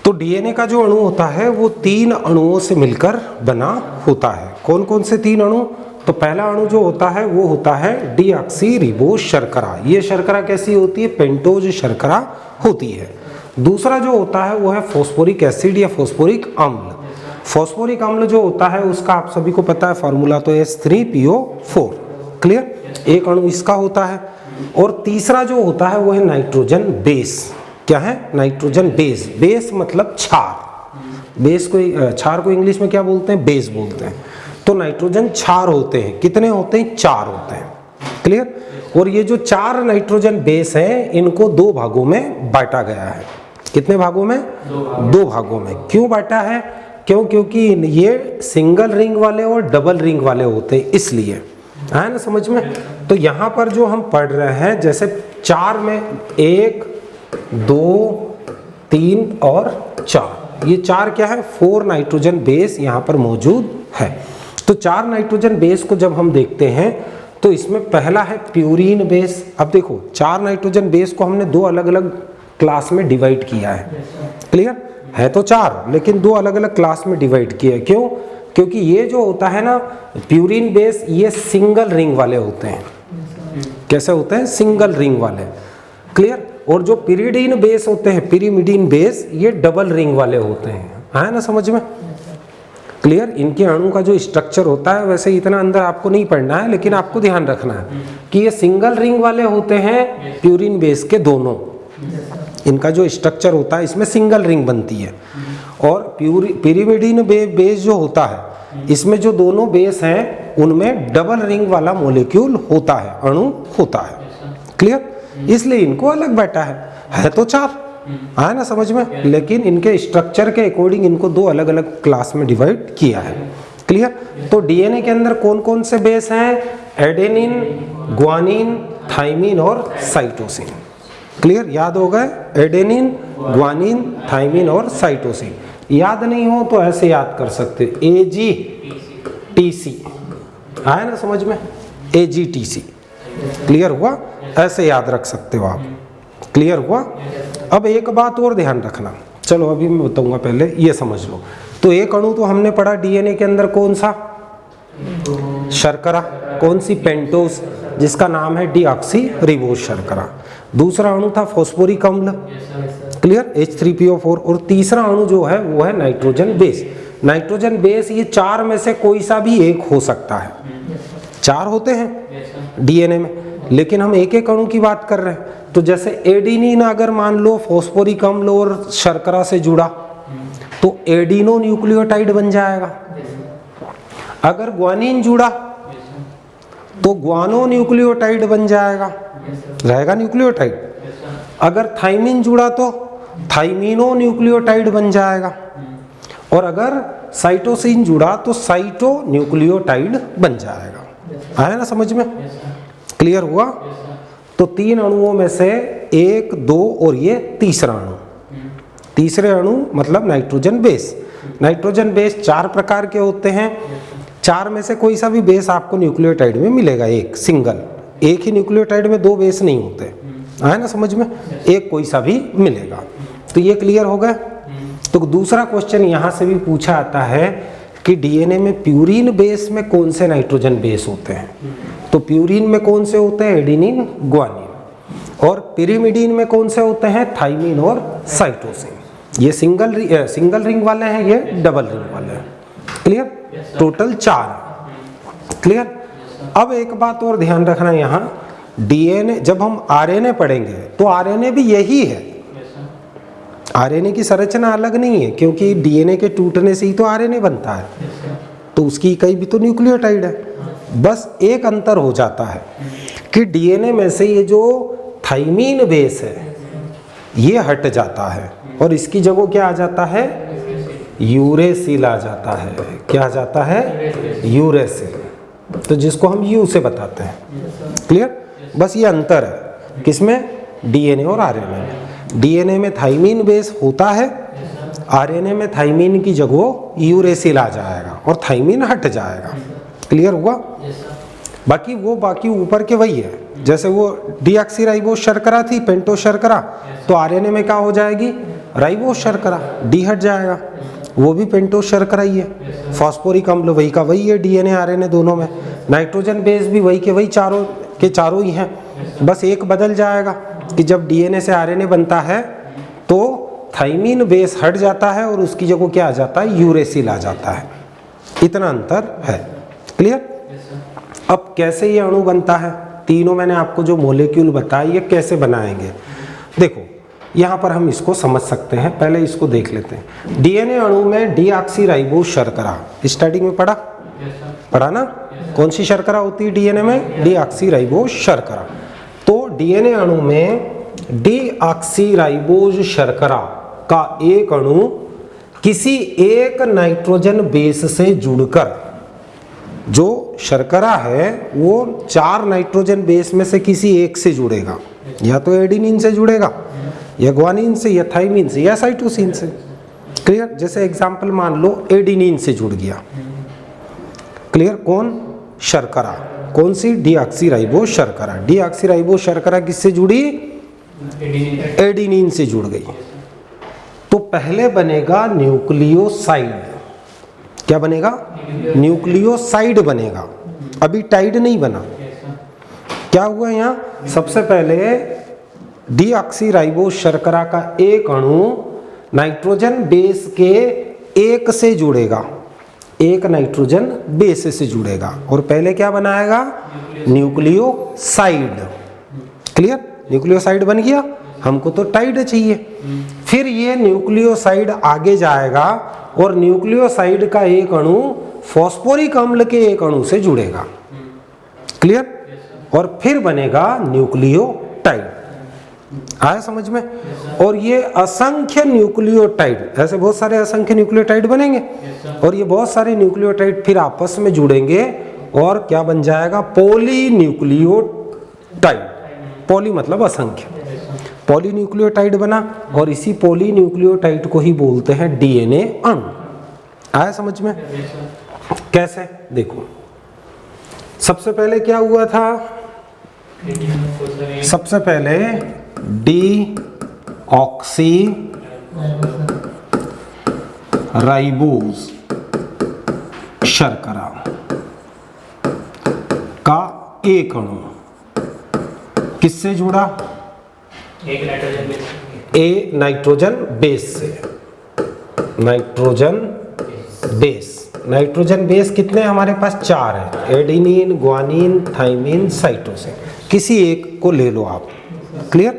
तो डीएनए का जो अणु होता है वो 3 अणुओं से मिलकर बना होता है। कौन कौन से 3 अणु? तो पहला अणु जो होता है वो होता है डीऑक्सीरिबोज शर्करा। ये शर्करा कैसी होती है? पेंटोज शर्करा होती है। दूसरा जो होता है वो है फॉस्फोरिक एसिड या फॉस्फोरिक अम्ल। फॉस्फोरिक अम्ल जो होता है उसका आप सभी को पता है फॉर्मूला, तो H3PO4। क्लियर? एक अणु इसका होता है। और तीसरा जो होता है वो है नाइट्रोजन बेस। क्या है? Nitrogen base. बेस मतलब क्षार। बेस को, क्षार को इंग्लिश में क्या बोलते हैं? बेस बोलते हैं। तो नाइट्रोजन क्षार होते हैं। कितने होते हैं? 4 होते हैं। क्लियर? और ये जो 4 नाइट्रोजन बेस हैं इनको 2 भागों में बांटा गया है। कितने भागों में? 2 भागों में। क्यों बांटा है? क्योंकि ये सिंगल रिंग वाले और डबल रिंग वाले होते हैं, इसलिए। है ना समझ में? तो यहाँ पर जो हम पढ़ रहे हैं, जैसे 4 में 1 2 3 और 4, ये 4 क्या है? 4 नाइट्रोजन बेस यहाँ पर मौजूद है। तो 4 नाइट्रोजन बेस को जब हम देखते हैं तो इसमें पहला है प्यूरीन बेस। अब देखो 4 नाइट्रोजन बेस को हमने 2 अलग अलग क्लास में डिवाइड किया है। क्लियर है? तो 4 लेकिन 2 अलग अलग क्लास में डिवाइड किया है। क्यों? क्योंकि ये जो होता है ना प्यूरीन बेस, ये सिंगल रिंग वाले होते हैं। कैसे होते हैं? सिंगल रिंग वाले। क्लियर? और जो पिरिडीन बेस होते हैं, पिरिमिडीन बेस, ये डबल रिंग वाले होते हैं। है ना समझ में? क्लियर? इनके अणु का जो स्ट्रक्चर होता है, वैसे इतना अंदर आपको नहीं पढ़ना है, लेकिन आपको ध्यान रखना है कि ये सिंगल रिंग वाले होते हैं प्यूरीन बेस के दोनों। इनका जो स्ट्रक्चर होता है इसमें सिंगल रिंग बनती है। और पिरिमिडीन बेस जो होता है, इसमें जो दोनों बेस हैं उनमें डबल रिंग वाला मॉलिक्यूल होता है, अणु होता है। क्लियर? इसलिए इनको अलग बैठा है तो 4। है ना समझ में? लेकिन इनके स्ट्रक्चर के अकॉर्डिंग इनको 2 अलग अलग क्लास में डिवाइड किया है। क्लियर? तो डीएनए के अंदर कौन कौन से बेस हैं? एडेनिन, ग्वानिन, थाइमिन और साइटोसिन। क्लियर? याद हो गए? एडेनिन, ग्वानिन, थाइमिन और साइटोसिन। याद नहीं हो तो ऐसे याद कर सकते, AGTC। है ना समझ में? AGTC। क्लियर हुआ? ऐसे याद रख सकते हो आप। क्लियर हुआ? अब एक बात और ध्यान रखना, चलो अभी मैं बताऊंगा, पहले ये समझ लो। तो एक अणु तो हमने पढ़ा डीएनए के अंदर कौन सा? शर्करा। कौन सी? पेंटोज, जिसका नाम है डीऑक्सीरिबोज शर्करा। दूसरा अणु था फॉस्फोरिक अम्ल। क्लियर? H3PO4। और तीसरा अणु जो है वो है नाइट्रोजन बेस। नाइट्रोजन बेस ये 4 में से कोई सा भी एक हो सकता है। 4 होते हैं डीएनए में, लेकिन हम एक एक अणु की बात कर रहे हैं। तो जैसे एडिनिन अगर मान लो फॉस्फोरिक अम्ल और शर्करा से जुड़ा तो एडिनो न्यूक्लियोटाइड बन जाएगा। अगर ग्वानिन जुड़ा तो ग्वानो न्यूक्लियोटाइड बन जाएगा, रहेगा न्यूक्लियोटाइड। अगर थाइमिन जुड़ा तो थाइमिनो न्यूक्लियोटाइड बन जाएगा। और अगर साइटोसिन जुड़ा तो साइटो न्यूक्लियोटाइड बन जाएगा। आया ना समझ में? क्लियर हुआ? तो 3 अणुओं में से 1 2 और ये तीसरा अणु। तीसरे अणु मतलब नाइट्रोजन बेस। नाइट्रोजन बेस 4 प्रकार के होते हैं। 4 में से कोई सा भी बेस आपको न्यूक्लियोटाइड में मिलेगा, एक सिंगल। एक ही न्यूक्लियोटाइड में 2 बेस नहीं होते। आया ना समझ में? एक कोई सा भी मिलेगा। तो ये क्लियर हो गया। तो दूसरा क्वेश्चन यहाँ से भी पूछा आता है कि डीएनए में प्यूरीन बेस में कौन से नाइट्रोजन बेस होते हैं? तो प्यूरीन में कौन से होते हैं? Adenine, guanine. और पिरिमिडीन में कौन से होते हैं? थाइमिन और साइटोसिन। ये सिंगल रिंग वाले हैं, ये डबल रिंग वाले हैं। क्लियर? टोटल 4। क्लियर? अब एक बात और ध्यान रखना, यहाँ डीएनए जब हम आरएनए पढ़ेंगे तो आरएनए भी यही है। आरएनए की संरचना अलग नहीं है, क्योंकि डीएनए के टूटने से ही तो आरएनए बनता है। तो उसकी इकाई भी तो न्यूक्लियोटाइड है। बस एक अंतर हो जाता है कि डीएनए में से ये जो थाइमीन बेस है ये हट जाता है और इसकी जगह क्या आ जाता है? यूरेसिल आ जाता है। क्या आ जाता है? यूरेसिल। तो जिसको हम यू से बताते हैं। क्लियर? बस ये अंतर है किसमें? डीएनए और आरएनए में। डीएनए में थाइमीन बेस होता है, आरएनए में थाइमीन की जगह यूरेसिल आ जाएगा और थाइमीन हट जाएगा। क्लियर हुआ? बाकी ऊपर के वही है। जैसे वो डीऑक्सीराइबोज शर्करा थी, पेंटोज शर्करा, तो आरएनए में क्या हो जाएगी? राइबोज शर्करा, डी हट जाएगा, वो भी पेंटोज शर्करा ही है। फॉस्फोरिक अम्ल वही का वही है, डीएनए आरएनए दोनों में। नाइट्रोजन बेस भी वही के वही चारों के चारों ही हैं, बस एक बदल जाएगा कि जब डीएनए से आरएनए बनता है तो थाइमीन बेस हट जाता है और उसकी जगह क्या आ जाता है, यूरेसिल आ जाता है। इतना अंतर है। क्लियर? अब कैसे ये अणु बनता है, तीनों मैंने आपको जो मॉलिक्यूल बताए ये कैसे बनाएंगे, देखो यहाँ पर हम इसको समझ सकते हैं। पहले इसको देख लेते हैं। डीएनए अणु में डीऑक्सीराइबोज शर्करा स्टार्टिंग में पढ़ा ना, कौन सी शर्करा होती है डीएनए में, डीऑक्सीराइबोज शर्करा। तो डीएनए अणु में डीऑक्सीराइबोज शर्करा का एक अणु किसी एक नाइट्रोजन बेस से जुड़कर, जो शर्करा है वो 4 नाइट्रोजन बेस में से किसी एक से जुड़ेगा, या तो एडिनिन से जुड़ेगा, या ग्वानिन से, या थाइमिन से, या साइटोसिन से। क्लियर? जैसे एग्जांपल मान लो एडिनिन से जुड़ गया। क्लियर? कौन? शर्करा। कौन सी? डीऑक्सीराइबोज शर्करा। डीऑक्सीराइबोज शर्करा किससे जुड़ी? एडिनिन से जुड़ गई। तो पहले बनेगा न्यूक्लियोसाइड। क्या बनेगा? न्यूक्लियोसाइड बनेगा, अभी टाइड नहीं बना। क्या हुआ यहाँ? सबसे पहले डीऑक्सीराइबोज शर्करा का एक अणु नाइट्रोजन बेस के एक से जुड़ेगा, एक नाइट्रोजन बेस से जुड़ेगा, और पहले क्या बनाएगा? न्यूक्लियोसाइड। क्लियर? न्यूक्लियोसाइड बन गया, हमको तो टाइड चाहिए। फिर ये न्यूक्लियोसाइड आगे जाएगा और न्यूक्लियोसाइड का एक अणु फॉस्फोरिक अम्ल के एक अणु से जुड़ेगा। क्लियर? और फिर बनेगा न्यूक्लियोटाइड। आया समझ में? और ये असंख्य न्यूक्लियोटाइड, ऐसे बहुत सारे असंख्य न्यूक्लियोटाइड बनेंगे, और ये बहुत सारे न्यूक्लियोटाइड फिर आपस में जुड़ेंगे और क्या बन जाएगा? पॉलीन्यूक्लियोटाइड। पॉली मतलब असंख्य, पॉलीन्यूक्लियोटाइड बना, और इसी पॉलीन्यूक्लियोटाइड को ही बोलते हैं डीएनए अणु। आया समझ में? कैसे? देखो, सबसे पहले क्या हुआ था? सबसे पहले डीऑक्सीराइबोज शर्करा का एक अणु किससे जुड़ा? एक नाइट्रोजन बेस से। Nitrogen base. नाइट्रोजन बेस कितने हमारे पास? 4 है, एडिनिन, ग्वानिन, थाइमिन, साइटोसिन। किसी एक को ले लो आप। क्लियर?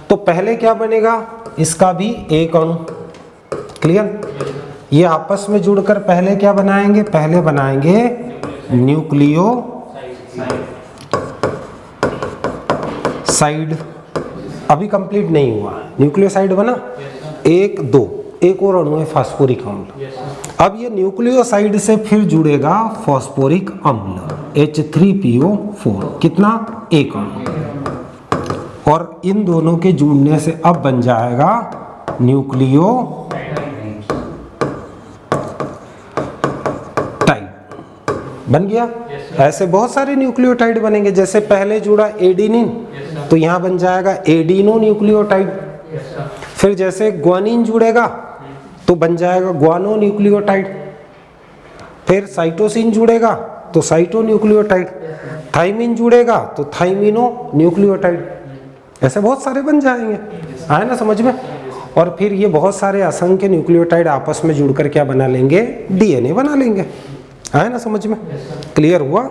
तो पहले क्या बनेगा? इसका भी एक अणु। क्लियर? ये आपस में जुड़कर पहले क्या बनाएंगे? पहले बनाएंगे न्यूक्लियोसाइड। अभी कंप्लीट नहीं हुआ, न्यूक्लियोसाइड बना, 1 2, एक और अणु है फॉस्फोरिक अम्ल। अब ये न्यूक्लियोसाइड से फिर जुड़ेगा फॉस्फोरिक अम्ल H3PO4, कितना? एक अणु। और इन दोनों के जुड़ने से अब बन जाएगा न्यूक्लियोटाइड। बन गया? ऐसे बहुत सारे न्यूक्लियोटाइड बनेंगे। जैसे पहले जुड़ा एडिनिन, तो यहाँ बन जाएगा एडिनो न्यूक्लियोटाइड। फिर जैसे ग्वानिन जुड़ेगा तो बन जाएगा ग्वानो न्यूक्लियोटाइड। फिर साइटोसिन जुड़ेगा तो साइटो न्यूक्लियोटाइड। थाइमिन जुड़ेगा तो थाइमिनो न्यूक्लियोटाइड। ऐसे बहुत सारे बन जाएंगे। आए ना समझ में? और फिर ये बहुत सारे असंख्य न्यूक्लियोटाइड आपस में जुड़कर क्या बना लेंगे? डीएनए बना लेंगे। आए ना समझ में? क्लियर हुआ?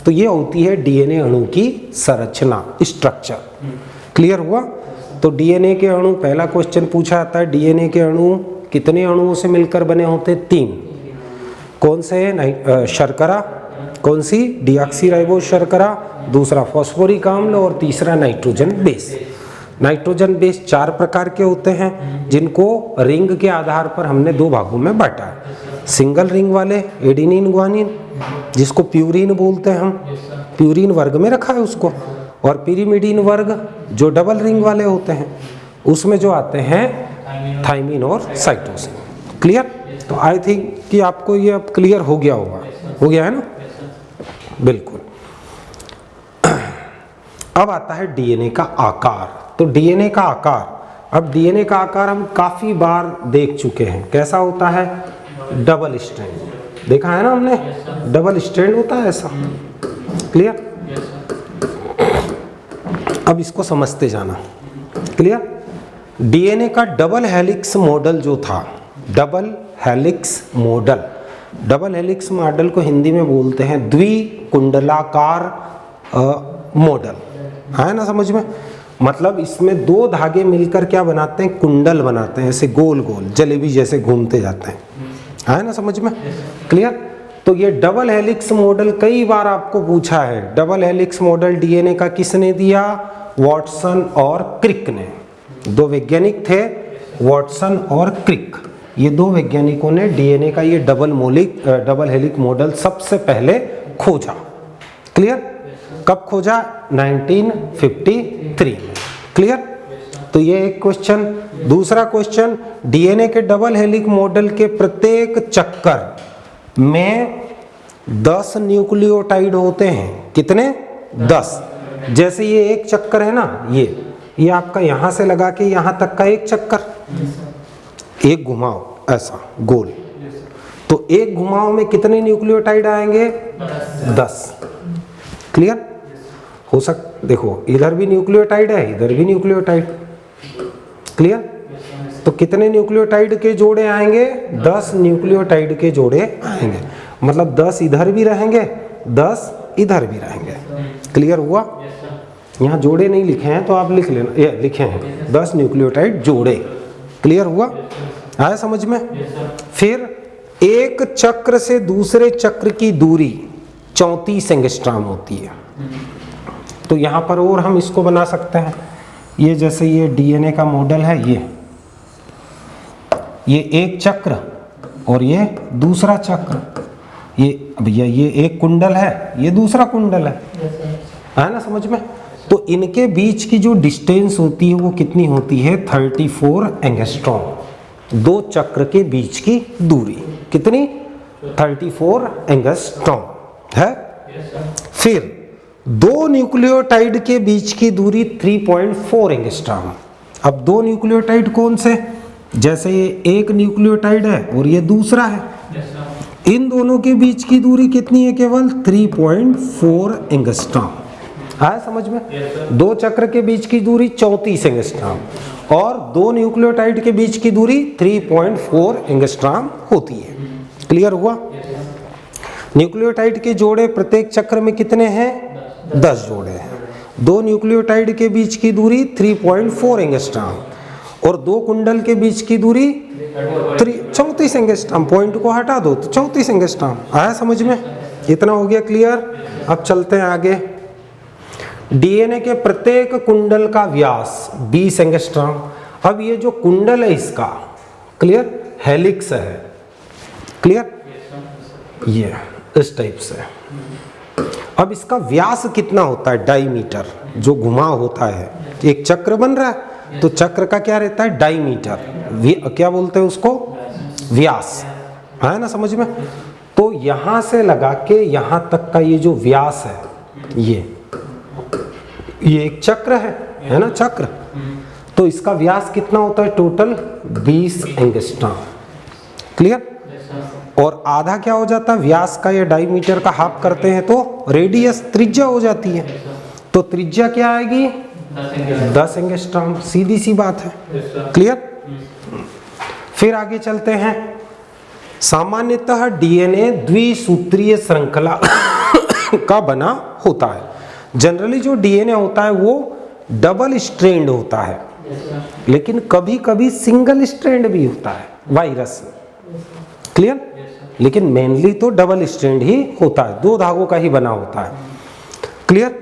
तो ये होती है डीएनए अणु की संरचना, स्ट्रक्चर। क्लियर हुआ? तो डीएनए के अणु, पहला क्वेश्चन पूछा जाता है डीएनए के अणु कितने अणुओं से मिलकर बने होते? 3। कौन से? शर्करा। कौन सी? डीऑक्सीराइबोज शर्करा। दूसरा फॉस्फोरिक अम्ल, और तीसरा नाइट्रोजन बेस। नाइट्रोजन बेस 4 प्रकार के होते हैं, जिनको रिंग के आधार पर हमने 2 भागों में बांटा है। सिंगल रिंग वाले एडिनिन, ग्वानिन, जिसको प्यूरिन बोलते हैं हम, प्यूरिन वर्ग में रखा है उसको। और पिरिमिडिन वर्ग जो डबल रिंग वाले होते हैं, उसमें जो आते हैं थाइमिन और साइटोसिन। क्लियर? तो आई थिंक कि आपको ये अब क्लियर हो गया होगा। हो गया है ना? बिल्कुल। अब आता है डीएनए का आकार। तो डीएनए का आकार अब डीएनए का आकार हम काफ़ी बार देख चुके हैं, कैसा होता है? Double strand. देखा है ना हमने, डबल स्ट्रैंड होता है ऐसा। क्लियर? अब इसको समझते जाना। क्लियर? डीएनए का डबल हेलिक्स मॉडल जो था, double helix model, double helix model को हिंदी में बोलते हैं द्विकुंडलाकार मॉडल, है ना समझ में? मतलब इसमें दो धागे मिलकर क्या बनाते हैं? कुंडल बनाते हैं, ऐसे गोल गोल जलेबी जैसे घूमते जाते हैं, है ना समझ में? क्लियर? तो ये डबल हेलिक्स मॉडल कई बार आपको पूछा है। डबल हेलिक्स मॉडल डीएनए का किसने दिया? वॉटसन और क्रिक ने। दो वैज्ञानिक थे, वॉटसन और क्रिक। ये दो वैज्ञानिकों ने डीएनए का ये डबल हेलिक्स मॉडल सबसे पहले खोजा। क्लियर? कब खोजा? 1953 में। क्लियर? तो ये एक क्वेश्चन। दूसरा क्वेश्चन, डीएनए के डबल हेलिक्स मॉडल के प्रत्येक चक्कर में 10 न्यूक्लियोटाइड होते हैं। कितने? 10। जैसे ये एक चक्कर है ना, ये आपका यहां से लगा के यहां तक का एक चक्कर, एक घुमाव ऐसा गोल, तो एक घुमाव में कितने न्यूक्लियोटाइड आएंगे? 10। क्लियर? हो देखो इधर भी न्यूक्लियोटाइड है, इधर भी न्यूक्लियोटाइड। क्लियर? तो कितने न्यूक्लियोटाइड के जोड़े आएंगे? 10 न्यूक्लियोटाइड के जोड़े आएंगे। मतलब 10 इधर भी रहेंगे, 10 इधर भी रहेंगे। क्लियर हुआ? यहाँ जोड़े नहीं लिखे हैं तो आप लिख लेना, ये लिखे हैं 10 न्यूक्लियोटाइड जोड़े। क्लियर हुआ? आया समझ में? फिर एक चक्र से दूसरे चक्र की दूरी 34 एंगस्ट्रॉम होती है। तो यहाँ पर और हम इसको बना सकते हैं। ये जैसे ये डीएनए का मॉडल है, ये एक चक्र और ये दूसरा चक्र, ये भैया ये एक कुंडल है, ये दूसरा कुंडल है ना समझ में? तो इनके बीच की जो डिस्टेंस होती है वो कितनी होती है? 34 एंगस्ट्रॉम। दो चक्र के बीच की दूरी कितनी? 34 एंगस्ट्रॉम है। फिर दो न्यूक्लियोटाइड के बीच की दूरी 3.4 एंगस्ट्रॉम। अब दो न्यूक्लियोटाइड कौन से? जैसे ये एक न्यूक्लियोटाइड है और ये दूसरा है, इन दोनों के बीच की दूरी कितनी है? केवल 3.4 एंगस्ट्रॉम। है समझ में? दो चक्र के बीच की दूरी 34 एंगस्ट्रॉम और दो न्यूक्लियोटाइड के बीच की दूरी 3.4 एंगस्ट्रॉम होती है। क्लियर हुआ? न्यूक्लियोटाइड के जोड़े प्रत्येक चक्र में कितने हैं? 10 जोड़े हैं। दो न्यूक्लियोटाइड के बीच की दूरी 3.4 एंगस्ट्रॉम और दो कुंडल के बीच की दूरी 34 एंगस्ट्रॉम। पॉइंट को हटा दो तो 34 एंगस्ट्रॉम। आया समझ में? इतना हो गया क्लियर? अब चलते हैं आगे। डीएनए के प्रत्येक कुंडल का व्यास 20 एंगस्ट्रॉम। अब ये जो कुंडल है इसका, क्लियर, हेलिक्स है। क्लियर? ये इस टाइप से। अब इसका व्यास कितना होता है? डायमीटर, जो घुमाव होता है, एक चक्र बन रहा है तो चक्र का क्या रहता है? डायमीटर। क्या बोलते हैं उसको? व्यास। है ना समझ में? तो यहां से लगा के यहां तक का ये जो व्यास है, ये एक चक्र है ना चक्र। तो इसका व्यास कितना होता है? Total 20 angstrom. क्लियर? और आधा क्या हो जाता है? व्यास का या डायमीटर का हाफ करते हैं तो रेडियस, त्रिज्या हो जाती है। तो त्रिज्या क्या आएगी? 10 एंगस्ट्रॉम। सीधी सी बात है। क्लियर? फिर आगे चलते हैं। सामान्यतः डीएनए द्विसूत्रीय श्रृंखला का बना होता है। जनरली जो डीएनए होता है वो डबल स्ट्रैंड होता है, लेकिन कभी कभी सिंगल स्ट्रैंड भी होता है वायरस। क्लियर? लेकिन मेनली तो डबल स्ट्रैंड ही होता है, दो धागों का ही बना होता है। क्लियर?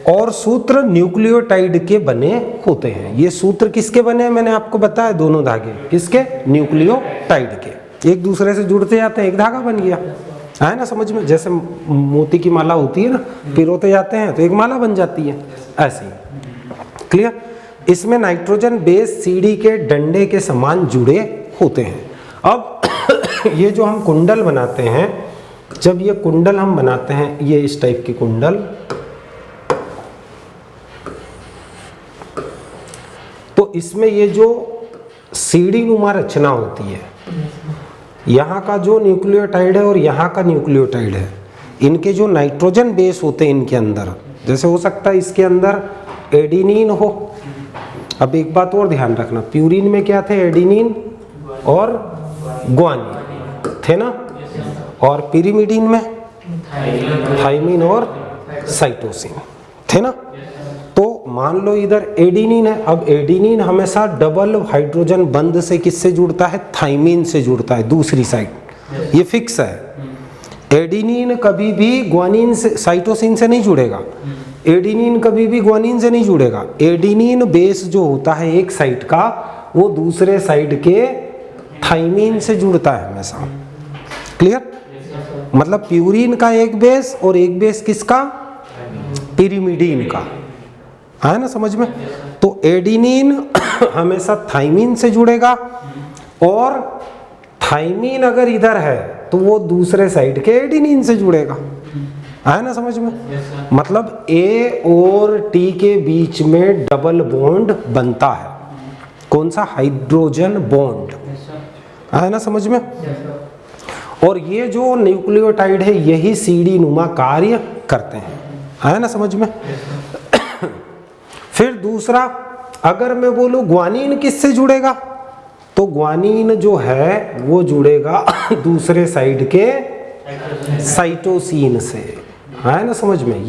और सूत्र न्यूक्लियोटाइड के बने होते हैं। ये सूत्र किसके बने हैं? मैंने आपको बताया, दोनों धागे किसके? न्यूक्लियोटाइड के। एक दूसरे से जुड़ते जाते हैं, एक धागा बन गया। है ना समझ में? जैसे मोती की माला होती है ना, पिरोते जाते हैं तो एक माला बन जाती है, ऐसे ही। क्लियर? इसमें नाइट्रोजन बेस सीढ़ी के डंडे के समान जुड़े होते हैं। अब ये जो हम कुंडल बनाते हैं, जब ये कुंडल हम बनाते हैं, ये इस टाइप की कुंडल, तो तो इसमें ये जो सीढ़ी नुमा रचना होती है, यहाँ का जो न्यूक्लियोटाइड है और यहाँ का न्यूक्लियोटाइड है, इनके जो नाइट्रोजन बेस होते हैं इनके अंदर, जैसे हो सकता है इसके अंदर एडिनिन हो। अब एक बात और ध्यान रखना, प्यूरिन में क्या थे? एडिनिन और ग्वानिन थे ना, और पिरिमिडिन में थाइमिन और साइटोसिन थे ना। तो मान लो इधर एडिनिन है, अब एडिनिन हमेशा डबल हाइड्रोजन बंध से किससे जुड़ता है? थाइमिन से जुड़ता है, दूसरी साइड, ये फिक्स है। एडिनिन कभी भी ग्वानिन से, साइटोसिन से नहीं जुड़ेगा। एडिनिन कभी भी ग्वानिन से नहीं जुड़ेगा। एडिनिन बेस जो होता है एक साइड का, वो दूसरे साइड के थाइमिन से जुड़ता है हमेशा। क्लियर? मतलब प्यूरिन का एक बेस और एक बेस किसका? पिरिमिडीन का, है ना समझ में? तो एडिनिन हमेशा थाइमिन से जुड़ेगा, और थाइमिन अगर इधर है तो वो दूसरे साइड के एडिनिन से जुड़ेगा, है ना समझ में? मतलब ए और टी के बीच में डबल बॉन्ड बनता है। कौन सा? हाइड्रोजन बॉन्ड, है ना समझ में? और ये जो न्यूक्लियोटाइड है यही सीढ़ी नुमा कार्य करते हैं, है ना समझ में? फिर दूसरा, अगर मैं बोलूं ग्वानिन किससे जुड़ेगा, तो ग्वानिन जो है वो जुड़ेगा दूसरे साइड के साइटोसिन से, है ना समझ में?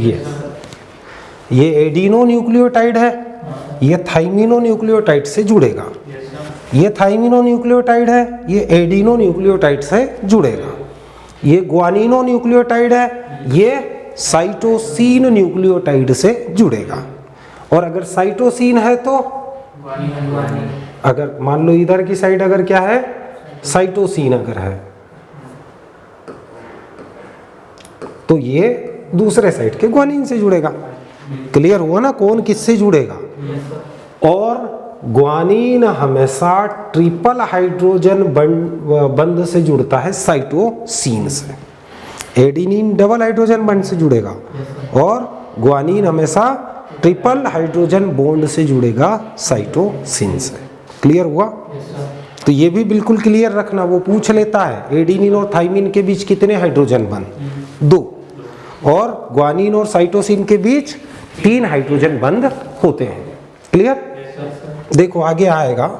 ये एडिनो न्यूक्लियोटाइड है, ये थाइमिनो न्यूक्लियोटाइड से जुड़ेगा। ये थाइमिनो न्यूक्लियोटाइड है, ये एडिनो न्यूक्लियोटाइड से जुड़ेगा। ये ग्वानिनो न्यूक्लियोटाइड है, ये साइटोसिन न्यूक्लियोटाइड से जुड़ेगा। और अगर साइटोसिन है तो, अगर मान लो इधर की साइड अगर क्या है? साइटोसिन अगर है, तो ये दूसरे साइड के ग्वानिन से जुड़ेगा। क्लियर हुआ ना कौन किससे जुड़ेगा? और ग्वानिन हमेशा ट्रिपल हाइड्रोजन बंध से जुड़ता है साइटोसिन से। एडिनिन डबल हाइड्रोजन बंध से जुड़ेगा, और ग्वानिन हमेशा ट्रिपल हाइड्रोजन बॉन्ड से जुड़ेगा साइटोसिन से। क्लियर हुआ? तो ये भी बिल्कुल क्लियर रखना, वो पूछ लेता है एडिनिन और थाइमिन के बीच कितने हाइड्रोजन बंध? 2, और ग्वानिन और साइटोसिन के बीच 3 हाइड्रोजन बंध होते हैं। क्लियर? देखो आगे आएगा,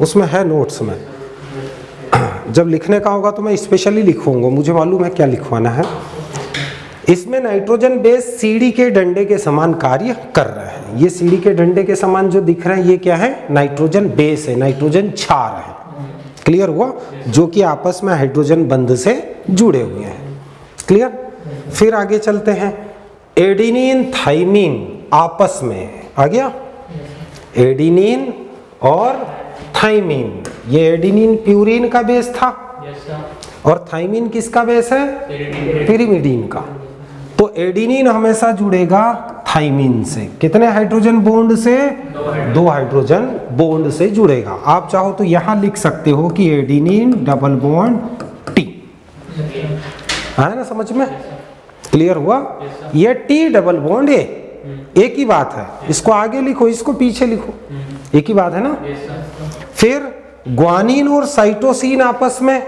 उसमें है नोट्स में, जब लिखने का होगा तो मैं स्पेशली लिखूंगा, मुझे मालूम है क्या लिखवाना है। इसमें नाइट्रोजन बेस सीढ़ी के डंडे के समान कार्य कर रहे हैं। ये सीढ़ी के डंडे के समान जो दिख रहे हैं ये क्या है? नाइट्रोजन बेस है, नाइट्रोजन क्षार है। क्लियर हुआ? जो कि आपस में हाइड्रोजन बंध से जुड़े हुए हैं। क्लियर? फिर आगे चलते हैं। एडिनिन थाइमिन आपस में आ गया, एडिनिन और थाइमिन। ये एडिनिन प्यूरिन का बेस था, और थाइमिन किसका बेस है? पिरिमिडीन का। तो एडिनिन हमेशा जुड़ेगा थाइमिन से। कितने हाइड्रोजन बॉन्ड से? 2 हाइड्रोजन बॉन्ड से जुड़ेगा। आप चाहो तो यहां लिख सकते हो कि एडिनिन डबल बॉन्ड टी, है ना समझ में? क्लियर हुआ? ये टी डबल बॉन्ड ए, एक ही बात है। इसको आगे लिखो, इसको पीछे लिखो, एक ही बात है ना। फिर ग्वानिन और साइटोसिन आपस में,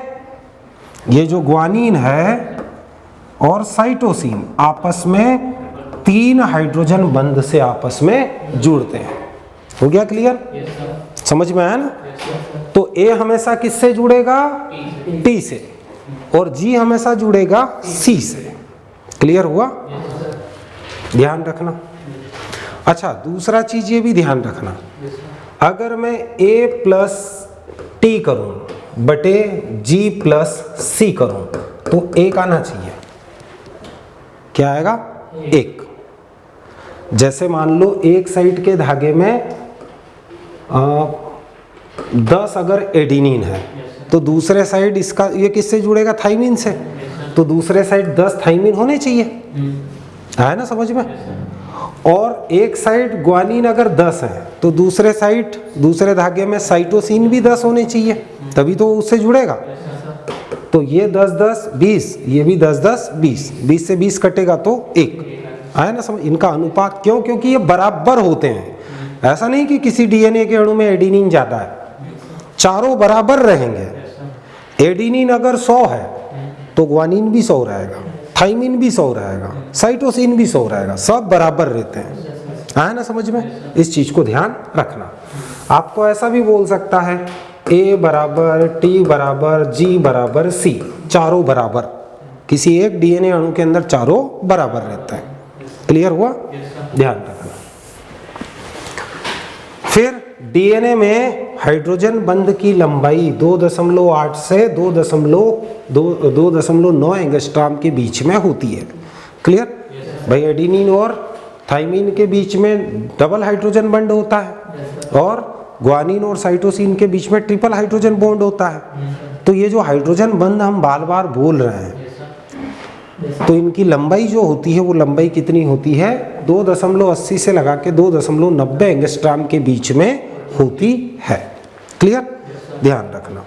ये जो ग्वानिन है और साइटोसिन आपस में 3 हाइड्रोजन बंध से आपस में जुड़ते हैं। हो गया क्लियर? समझ में आया ना? तो ए हमेशा किससे जुड़ेगा? टी से, और जी हमेशा जुड़ेगा सी से। क्लियर हुआ? ध्यान रखना। अच्छा, दूसरा चीज ये भी ध्यान रखना, अगर मैं A प्लस टी करूं बटे G प्लस सी करूं तो 1 आना चाहिए। क्या आएगा? 1। जैसे मान लो एक साइड के धागे में 10 अगर एडिनिन है, तो दूसरे साइड इसका ये किससे जुड़ेगा? थाइमिन से। तो दूसरे साइड 10 थाइमिन होने चाहिए, है ना समझ में? और एक साइड ग्वानिन अगर 10 है तो दूसरे साइड, दूसरे धागे में साइटोसिन भी 10 होने चाहिए, तभी तो उससे जुड़ेगा। तो ये 10 10 20, ये भी 10 10 20, 20 से 20 कटेगा तो 1, है ना समझ? इनका अनुपात क्यों? क्योंकि ये बराबर होते हैं। ऐसा नहीं कि किसी डीएनए के अणु में एडेनिन ज्यादा है, चारों बराबर रहेंगे। एडेनिन अगर 100 है तो ग्वानिन भी 100 रहेगा, थाइमिन भी 100 रहेगा, साइटोसिन भी 100 रहेगा, सब बराबर रहते हैं। आया ना समझ में? इस चीज को ध्यान रखना। आपको ऐसा भी बोल सकता है A बराबर T बराबर G बराबर C, चारों बराबर। किसी एक डीएनए अणु के अंदर चारों बराबर रहते हैं। क्लियर हुआ? ध्यान रखना। फिर डीएनए में हाइड्रोजन बंध की लंबाई 2.8 से 2.9 एंगस्ट्रॉम के बीच में होती है। क्लियर भाई? एडेनिन और थाइमिन के बीच में डबल हाइड्रोजन बंध होता है और ग्वानिन और साइटोसिन के बीच में ट्रिपल हाइड्रोजन बॉन्ड होता है। तो ये जो हाइड्रोजन बंध हम बार बार बोल रहे हैं, तो इनकी लंबाई जो होती है वो लंबाई कितनी होती है? 2.80 से लगा के 2.90 एंगस्ट्रॉम के बीच में होती है। क्लियर? ध्यान रखना।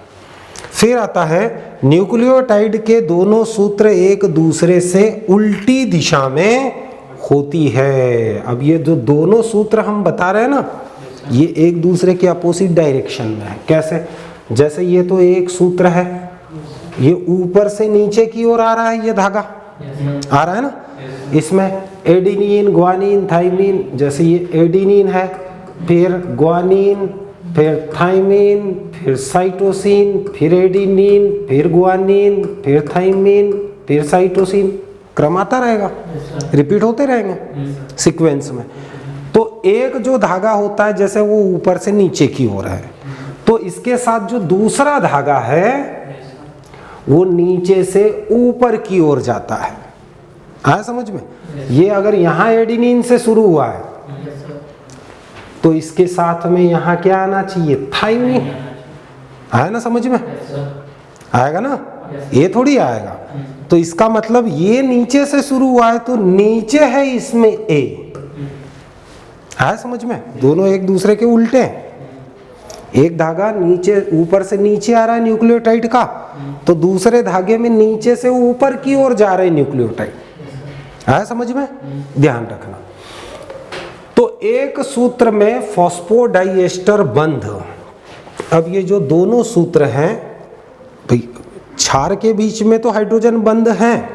फिर आता है न्यूक्लियोटाइड के दोनों सूत्र एक दूसरे से उल्टी दिशा में होती है। अब ये जो दोनों सूत्र हम बता रहे हैं ना, ये एक दूसरे के अपोजिट डायरेक्शन में है। कैसे? जैसे ये तो एक सूत्र है, ये ऊपर से नीचे की ओर आ रहा है, ये धागा आ रहा है ना, इसमें एडेनिन, ग्वानिन, थाइमिन। जैसे ये एडेनिन है, फिर ग्वानिन, फिर थाइमिन, फिर साइटोसिन, फिर एडेनिन, फिर ग्वानिन, फिर थाइमिन, फिर साइटोसिन, क्रम आता रहेगा, रिपीट होते रहेंगे सीक्वेंस में। तो एक जो धागा होता है जैसे वो ऊपर से नीचे की ओर है, तो इसके साथ जो दूसरा धागा है वो नीचे से ऊपर की ओर जाता है। आया समझ में? ये अगर यहाँ एडेनिन से शुरू हुआ है तो इसके साथ में यहाँ क्या आना चाहिए? थाइमिन। आया ना समझ में? आएगा ना? ये थोड़ी आएगा। तो इसका मतलब ये नीचे से शुरू हुआ है तो नीचे है इसमें A। आया समझ में? दोनों एक दूसरे के उल्टे हैं। एक धागा नीचे, ऊपर से नीचे आ रहा है न्यूक्लियोटाइड का, तो दूसरे धागे में नीचे से ऊपर की ओर जा रहे न्यूक्लियोटाइड। आया समझ में? ध्यान रखना। तो एक सूत्र में फॉस्फोडाइएस्टर बंध। अब ये जो दोनों सूत्र हैं भाई, क्षार के बीच में तो हाइड्रोजन बंध हैं,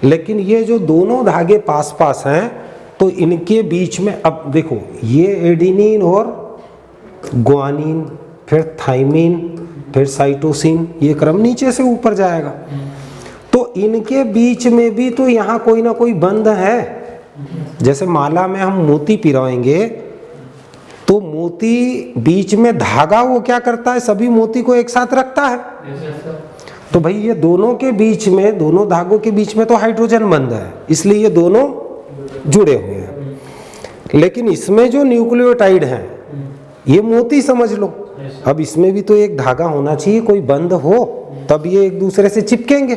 लेकिन ये जो दोनों धागे पास पास हैं तो इनके बीच में, अब देखो ये एडेनिन और ग्वानिन, फिर थाइमिन, फिर साइटोसिन, ये क्रम नीचे से ऊपर जाएगा। तो इनके बीच में भी तो यहाँ कोई ना कोई बंध है। जैसे माला में हम मोती पिरोएंगे तो मोती बीच में धागा वो क्या करता है? सभी मोती को एक साथ रखता है। तो भाई ये दोनों के बीच में, दोनों धागों के बीच में तो हाइड्रोजन बंध है, इसलिए ये दोनों जुड़े हुए हैं। लेकिन इसमें जो न्यूक्लियोटाइड है ये मोती समझ लो। अब इसमें भी तो एक धागा होना चाहिए, कोई बंध हो, तब ये एक दूसरे से चिपकेंगे।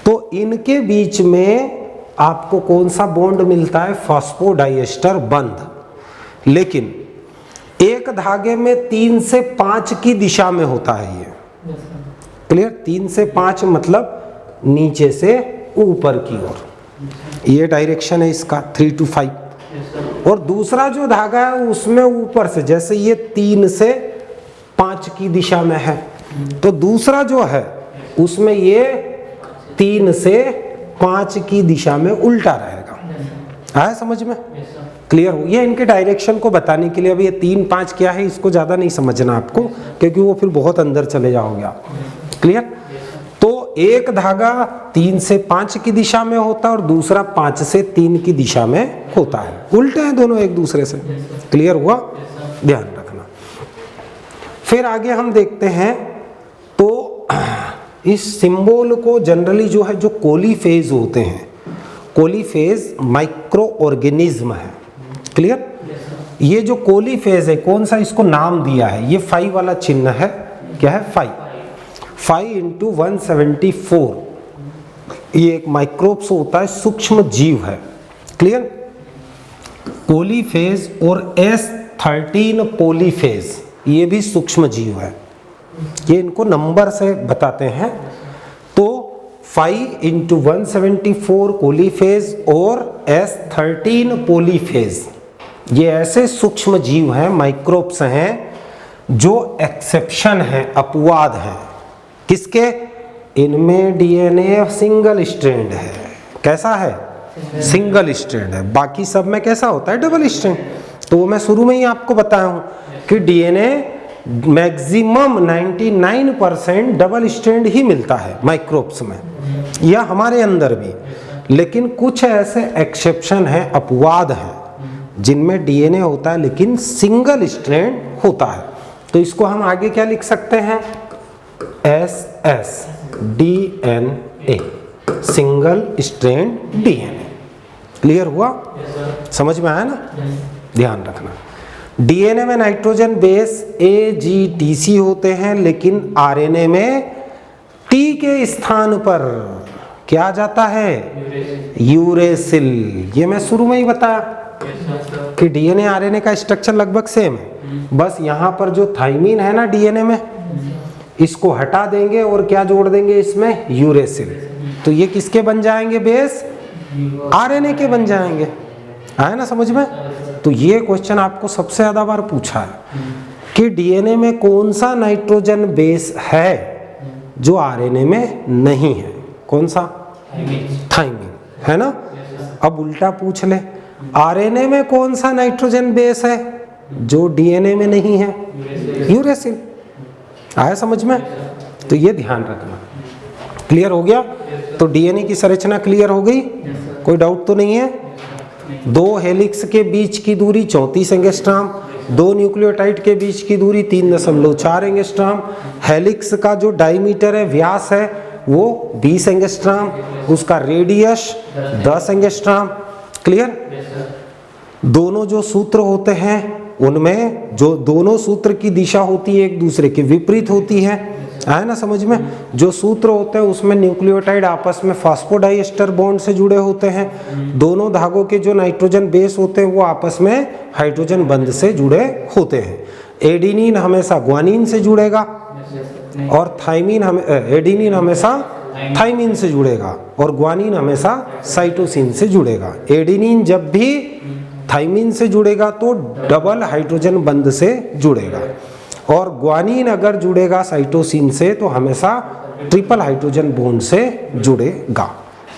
तो इनके बीच में आपको कौन सा बॉन्ड मिलता है? फॉस्फोडाइएस्टर बंध। लेकिन एक धागे में 3 से 5 की दिशा में होता है ये। क्लियर? 3 से 5 मतलब नीचे से ऊपर की ओर, ये डायरेक्शन है इसका 3 to 5। और दूसरा जो धागा है उसमें ऊपर से, जैसे ये 3 से 5 की दिशा में है, तो दूसरा जो है उसमें ये 3 से 5 की दिशा में उल्टा रहेगा। आया समझ में? क्लियर हो? ये इनके डायरेक्शन को बताने के लिए। अब ये 3-5 क्या है इसको ज़्यादा नहीं समझना आपको, क्योंकि वो फिर बहुत अंदर चले जाओगे आप। क्लियर? तो एक धागा 3 से 5 की दिशा में होता है और दूसरा 5 से 3 की दिशा में होता है। उल्टे हैं दोनों एक दूसरे से। क्लियर हुआ? ध्यान रखना। फिर आगे हम देखते हैं, तो इस सिंबल को जनरली जो है, जो कोलीफेज होते हैं, कोलीफेज माइक्रो ऑर्गेनिज्म है। क्लियर? ये जो कोलीफेज है, कौन सा इसको नाम दिया है? ये 5 वाला चिन्ह है। क्या है? 5 × 174। ये एक माइक्रोब्स होता है, सूक्ष्म जीव है। क्लियर? कोलीफेज और S13 पोलीफेज, ये भी सूक्ष्म जीव है। ये इनको नंबर से बताते हैं। तो 5 × 174 कोलीफेज और S13 पोलीफेज, ये ऐसे सूक्ष्म जीव हैं, माइक्रोब्स हैं, जो एक्सेप्शन है, अपवाद है। किसके? इनमें डीएनए सिंगल स्ट्रैंड है। कैसा है? सिंगल स्ट्रैंड है। बाकी सब में कैसा होता है? Double strand. तो वो मैं शुरू में ही आपको बताया हूं कि डीएनए मैक्सिमम 99% डबल स्ट्रैंड ही मिलता है माइक्रोब्स में, या हमारे अंदर भी। लेकिन कुछ ऐसे एक्सेप्शन है, अपवाद हैं, जिनमें डीएनए होता है लेकिन सिंगल स्ट्रैंड होता है। तो इसको हम आगे क्या लिख सकते हैं? SSDNA, single strand DNA. Clear हुआ? समझ में आया ना? ध्यान रखना, डीएनए में नाइट्रोजन बेस AGTC होते हैं, लेकिन आरएनए में T के स्थान पर क्या आ जाता है? यूरेसिल। ये मैं शुरू में ही बताया कि डीएनए आरएनए का स्ट्रक्चर लगभग सेम है, बस यहां पर जो थाइमीन है ना डीएनए में, इसको हटा देंगे और क्या जोड़ देंगे इसमें? यूरेसिल। तो ये किसके बन जाएंगे? बेस आरएनए के बन जाएंगे। आया ना समझ में? तो ये क्वेश्चन आपको सबसे ज्यादा बार पूछा है कि डीएनए में कौन सा नाइट्रोजन बेस है जो आरएनए में नहीं है? कौन सा? थाइमीन, है ना? अब उल्टा पूछ ले, आरएनए में कौन सा नाइट्रोजन बेस है जो डीएनए में नहीं है? यूरेसिल। आया समझ में? तो ये ध्यान रखना। क्लियर हो गया? तो डीएनए की संरचना क्लियर हो गई? कोई डाउट तो नहीं है? 2 हेलिक्स के बीच की दूरी 34 एंगस्ट्रॉम, 2 न्यूक्लियोटाइड के बीच की दूरी 3.4 एंगस्ट्रॉम, हेलिक्स का जो डायमीटर है, व्यास है, वो 20 एंगस्ट्रॉम, उसका रेडियस 10 एंगस्ट्रॉम। क्लियर? दोनों जो सूत्र होते हैं उनमें जो दोनों सूत्र की दिशा होती है एक दूसरे के विपरीत होती है। आया ना समझ में? जो सूत्र होते हैं उसमें न्यूक्लियोटाइड आपस में फास्फोडाइएस्टर बॉन्ड से जुड़े होते हैं, दोनों धागों के जो नाइट्रोजन बेस होते हैं वो आपस में हाइड्रोजन बंध से जुड़े होते हैं। एडेनिन हमेशा ग्वानिन से जुड़ेगा और एडेनिन हमेशा थाइमीन से जुड़ेगा और ग्वानिन हमेशा साइटोसिन से जुड़ेगा। एडेनिन जब भी थाइमीन से जुड़ेगा तो डबल हाइड्रोजन बंध से जुड़ेगा, और ग्वानिन अगर जुड़ेगा साइटोसिन से तो हमेशा ट्रिपल हाइड्रोजन बॉन्ड से जुड़ेगा।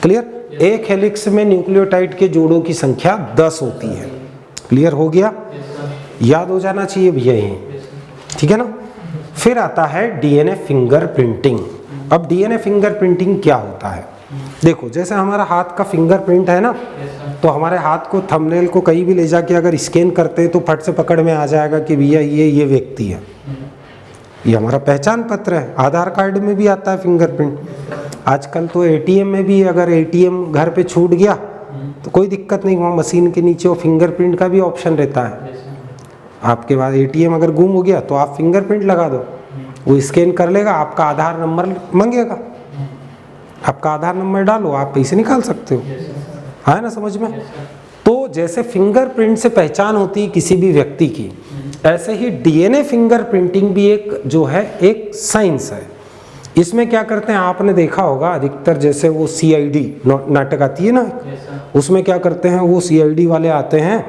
क्लियर? एक हेलिक्स में न्यूक्लियोटाइड के जोड़ों की संख्या 10 होती है। क्लियर हो गया? याद हो जाना चाहिए भैया ये, ठीक है ना? फिर आता है डीएनए फिंगरप्रिंटिंग। अब डीएनए फिंगरप्रिंटिंग क्या होता है? देखो, जैसे हमारा हाथ का फिंगरप्रिंट है ना, तो हमारे हाथ को, थंबनेल को कहीं भी ले जाके अगर स्कैन करते हैं तो फट से पकड़ में आ जाएगा कि भैया ये व्यक्ति है, ये हमारा पहचान पत्र है। आधार कार्ड में भी आता है फिंगरप्रिंट। आजकल तो एटीएम में भी, अगर एटीएम घर पे छूट गया तो कोई दिक्कत नहीं, वहाँ मशीन के नीचे वो फिंगरप्रिंट का भी ऑप्शन रहता है। आपके पास एटीएम अगर गुम हो गया तो आप फिंगरप्रिंट लगा दो, वो स्कैन कर लेगा, आपका आधार नंबर मांगेगा, आपका आधार नंबर डालो, आप पैसे निकाल सकते हो। है ना समझ में? तो जैसे फिंगरप्रिंट से पहचान होती है किसी भी व्यक्ति की, ऐसे ही डीएनए फिंगरप्रिंटिंग भी एक जो है एक साइंस है। इसमें क्या करते हैं, आपने देखा होगा अधिकतर, जैसे वो CID नाटक आती है ना, उसमें क्या करते हैं, वो CID वाले आते हैं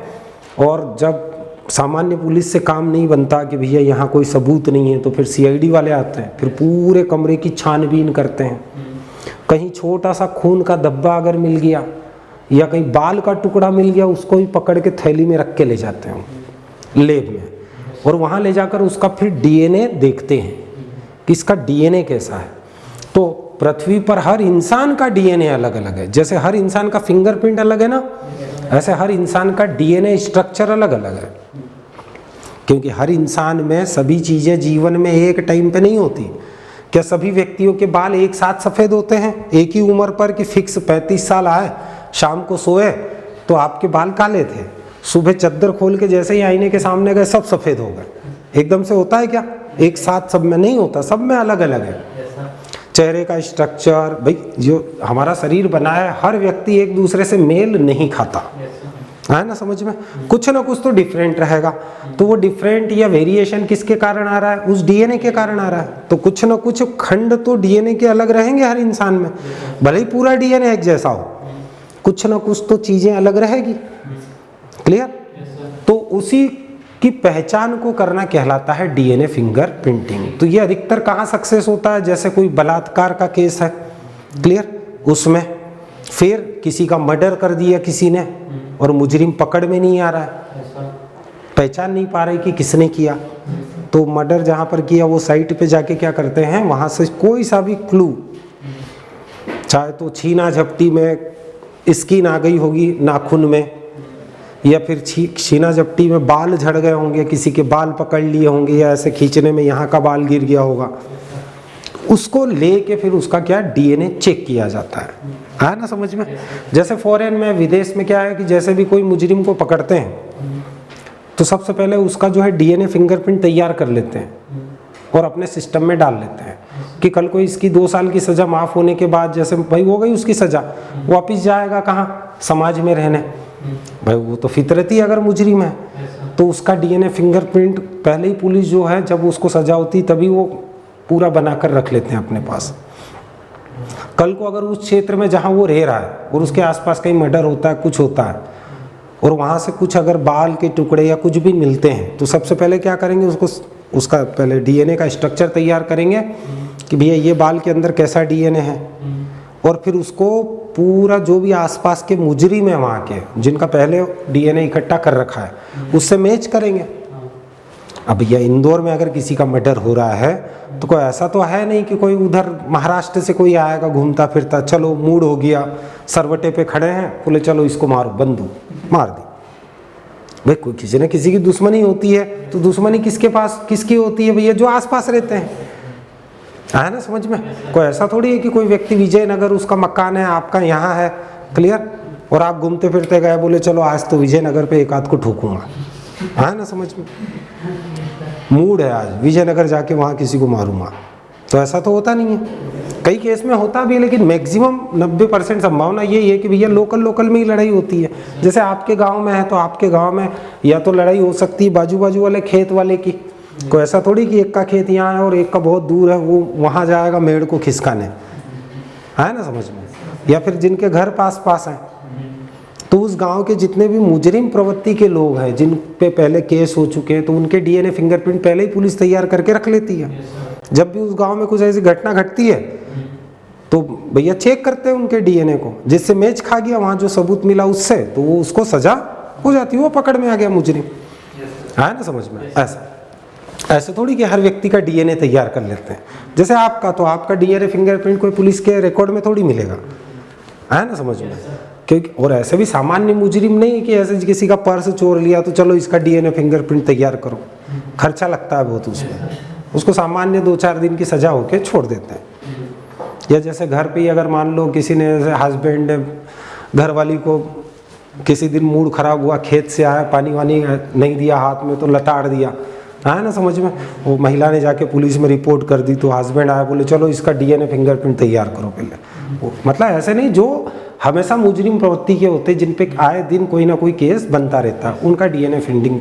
और जब सामान्य पुलिस से काम नहीं बनता कि भैया यहाँ कोई सबूत नहीं है, तो फिर CID वाले आते हैं, फिर पूरे कमरे की छानबीन करते हैं। कहीं छोटा सा खून का धब्बा अगर मिल गया या कहीं बाल का टुकड़ा मिल गया, उसको भी पकड़ के थैली में रख के ले जाते हैं लैब में, और वहाँ ले जाकर उसका फिर डीएनए देखते हैं कि इसका डीएनए कैसा है। तो पृथ्वी पर हर इंसान का डीएनए अलग अलग है। जैसे हर इंसान का फिंगरप्रिंट अलग है ना, ऐसे हर इंसान का डीएनए स्ट्रक्चर अलग अलग है, क्योंकि हर इंसान में सभी चीज़ें जीवन में एक टाइम पे नहीं होती। क्या सभी व्यक्तियों के बाल एक साथ सफ़ेद होते हैं एक ही उम्र पर, कि फिक्स 35 साल आए, शाम को सोए तो आपके बाल काले थे, सुबह चद्दर खोल के जैसे ही आईने के सामने गए सब सफ़ेद हो गए? एकदम से होता है क्या? एक साथ सब में नहीं होता, सब में अलग अलग है। चेहरे का स्ट्रक्चर, भाई जो हमारा शरीर बना है, हर व्यक्ति एक दूसरे से मेल नहीं खाता, है ना समझ में? कुछ ना कुछ तो डिफरेंट रहेगा। तो वो डिफरेंट या वेरिएशन किसके कारण आ रहा है? उस डीएनए के कारण आ रहा है। तो कुछ ना कुछ खंड तो डीएनए के अलग रहेंगे हर इंसान में, भले ही पूरा डीएनए एक जैसा हो, कुछ ना कुछ तो चीजें अलग रहेगी। क्लियर? तो उसी की पहचान को करना कहलाता है डीएनए फिंगर प्रिंटिंग। तो ये अधिकतर कहाँ सक्सेस होता है, जैसे कोई बलात्कार का केस है, क्लियर, उसमें फिर किसी का मर्डर कर दिया किसी ने और मुजरिम पकड़ में नहीं आ रहा है, पहचान नहीं पा रही कि किसने किया, तो मर्डर जहाँ पर किया वो साइट पे जाके क्या करते हैं, वहाँ से कोई सा भी क्लू, चाहे तो छीना झपटी में स्किन आ गई होगी नाखून में, या फिर छीना झपटी में बाल झड़ गए होंगे, किसी के बाल पकड़ लिए होंगे, या ऐसे खींचने में यहाँ का बाल गिर गया होगा, उसको लेके फिर उसका क्या डीएनए चेक किया जाता है ना समझ में। जैसे फॉरेन में, विदेश में क्या है कि जैसे भी कोई मुजरिम को पकड़ते हैं तो सबसे पहले उसका जो है डीएनए फिंगरप्रिंट तैयार कर लेते हैं और अपने सिस्टम में डाल लेते हैं कि कल को इसकी 2 साल की सज़ा माफ़ होने के बाद, जैसे भाई हो गई उसकी सज़ा, वापस जाएगा कहाँ, समाज में रहने, भाई वो तो फितरती अगर मुजरिम है तो उसका डीएनए फिंगरप्रिंट पहले ही पुलिस जो है जब उसको सज़ा होती तभी वो पूरा बनाकर रख लेते हैं अपने पास। कल को अगर उस क्षेत्र में जहाँ वो रह रहा है और उसके आसपास कहीं मर्डर होता है, कुछ होता है, और वहाँ से कुछ अगर बाल के टुकड़े या कुछ भी मिलते हैं तो सबसे पहले क्या करेंगे, उसका पहले डीएनए का स्ट्रक्चर तैयार करेंगे कि भैया ये बाल के अंदर कैसा डीएनए है, और फिर उसको पूरा जो भी आसपास के मुजरिम है वहाँ के, जिनका पहले डीएनए इकट्ठा कर रखा है, उससे मैच करेंगे। अब भैया इंदौर में अगर किसी का मर्डर हो रहा है तो कोई ऐसा तो है नहीं कि कोई उधर महाराष्ट्र से कोई आएगा घूमता फिरता, चलो मूड हो गया, सरवटे पे खड़े हैं, बोले चलो इसको मारो, बंदूक मार दी। भाई कोई किसी न किसी की दुश्मनी होती है, तो दुश्मनी किसके पास किसकी होती है भैया, जो आसपास रहते हैं, है ना समझ में। कोई ऐसा थोड़ी है कि कोई व्यक्ति विजयनगर उसका मकान है, आपका यहाँ है, क्लियर, और आप घूमते फिरते गए, बोले चलो आज तो विजयनगर पे एक आध को ठोकूंगा, है ना समझ में, मूड है आज विजयनगर जाके वहाँ किसी को मारूंगा, तो ऐसा तो होता नहीं है। कई केस में होता भी है, लेकिन मैक्सिमम 90% संभावना यही है कि भैया लोकल में ही लड़ाई होती है। जैसे आपके गांव में है तो आपके गांव में या तो लड़ाई हो सकती है बाजू वाले खेत वाले की, कोई ऐसा थोड़ी कि एक का खेत यहाँ है और एक का बहुत दूर है, वो वहाँ जाएगा मेड़ को खिसकाने, है ना समझ में, या फिर जिनके घर पास हैं, तो उस गांव के जितने भी मुजरिम प्रवृत्ति के लोग हैं जिन पे पहले केस हो चुके हैं, तो उनके डीएनए फिंगरप्रिंट पहले ही पुलिस तैयार करके रख लेती है। जब भी उस गांव में कुछ ऐसी घटना घटती है तो भैया चेक करते हैं उनके डीएनए को, जिससे मैच खा गया, वहाँ जो सबूत मिला उससे, तो वो उसको सजा हो जाती है, वो पकड़ में आ गया मुजरिम, है ना समझ में। ऐसे थोड़ी कि हर व्यक्ति का डीएनए तैयार कर लेते हैं। जैसे आपका, तो आपका डीएनए फिंगरप्रिंट कोई पुलिस के रिकॉर्ड में थोड़ी मिलेगा, है ना समझ में, क्योंकि और ऐसे भी सामान्य मुजरिम नहीं कि ऐसे किसी का पर्स चोर लिया तो चलो इसका डीएनए फिंगरप्रिंट तैयार करो, खर्चा लगता है बहुत उसमें, उसको सामान्य 2-4 दिन की सजा होके छोड़ देते हैं। या जैसे घर पे ही अगर मान लो किसी ने, जैसे हस्बैंड ने घर वाली को किसी दिन मूड खराब हुआ, खेत से आया, पानी वानी नहीं दिया हाथ में तो लताड़ दिया, है ना समझ में, वो महिला ने जाके पुलिस में रिपोर्ट कर दी, तो हस्बैंड आया, बोले चलो इसका डीएनए फिंगरप्रिंट तैयार करो पहले। मतलब ऐसे नहीं, जो हमेशा मुजरिम प्रवृत्ति के होते जिन पे आए दिन कोई ना कोई केस बनता रहता है, उनका डीएनए फिंडिंग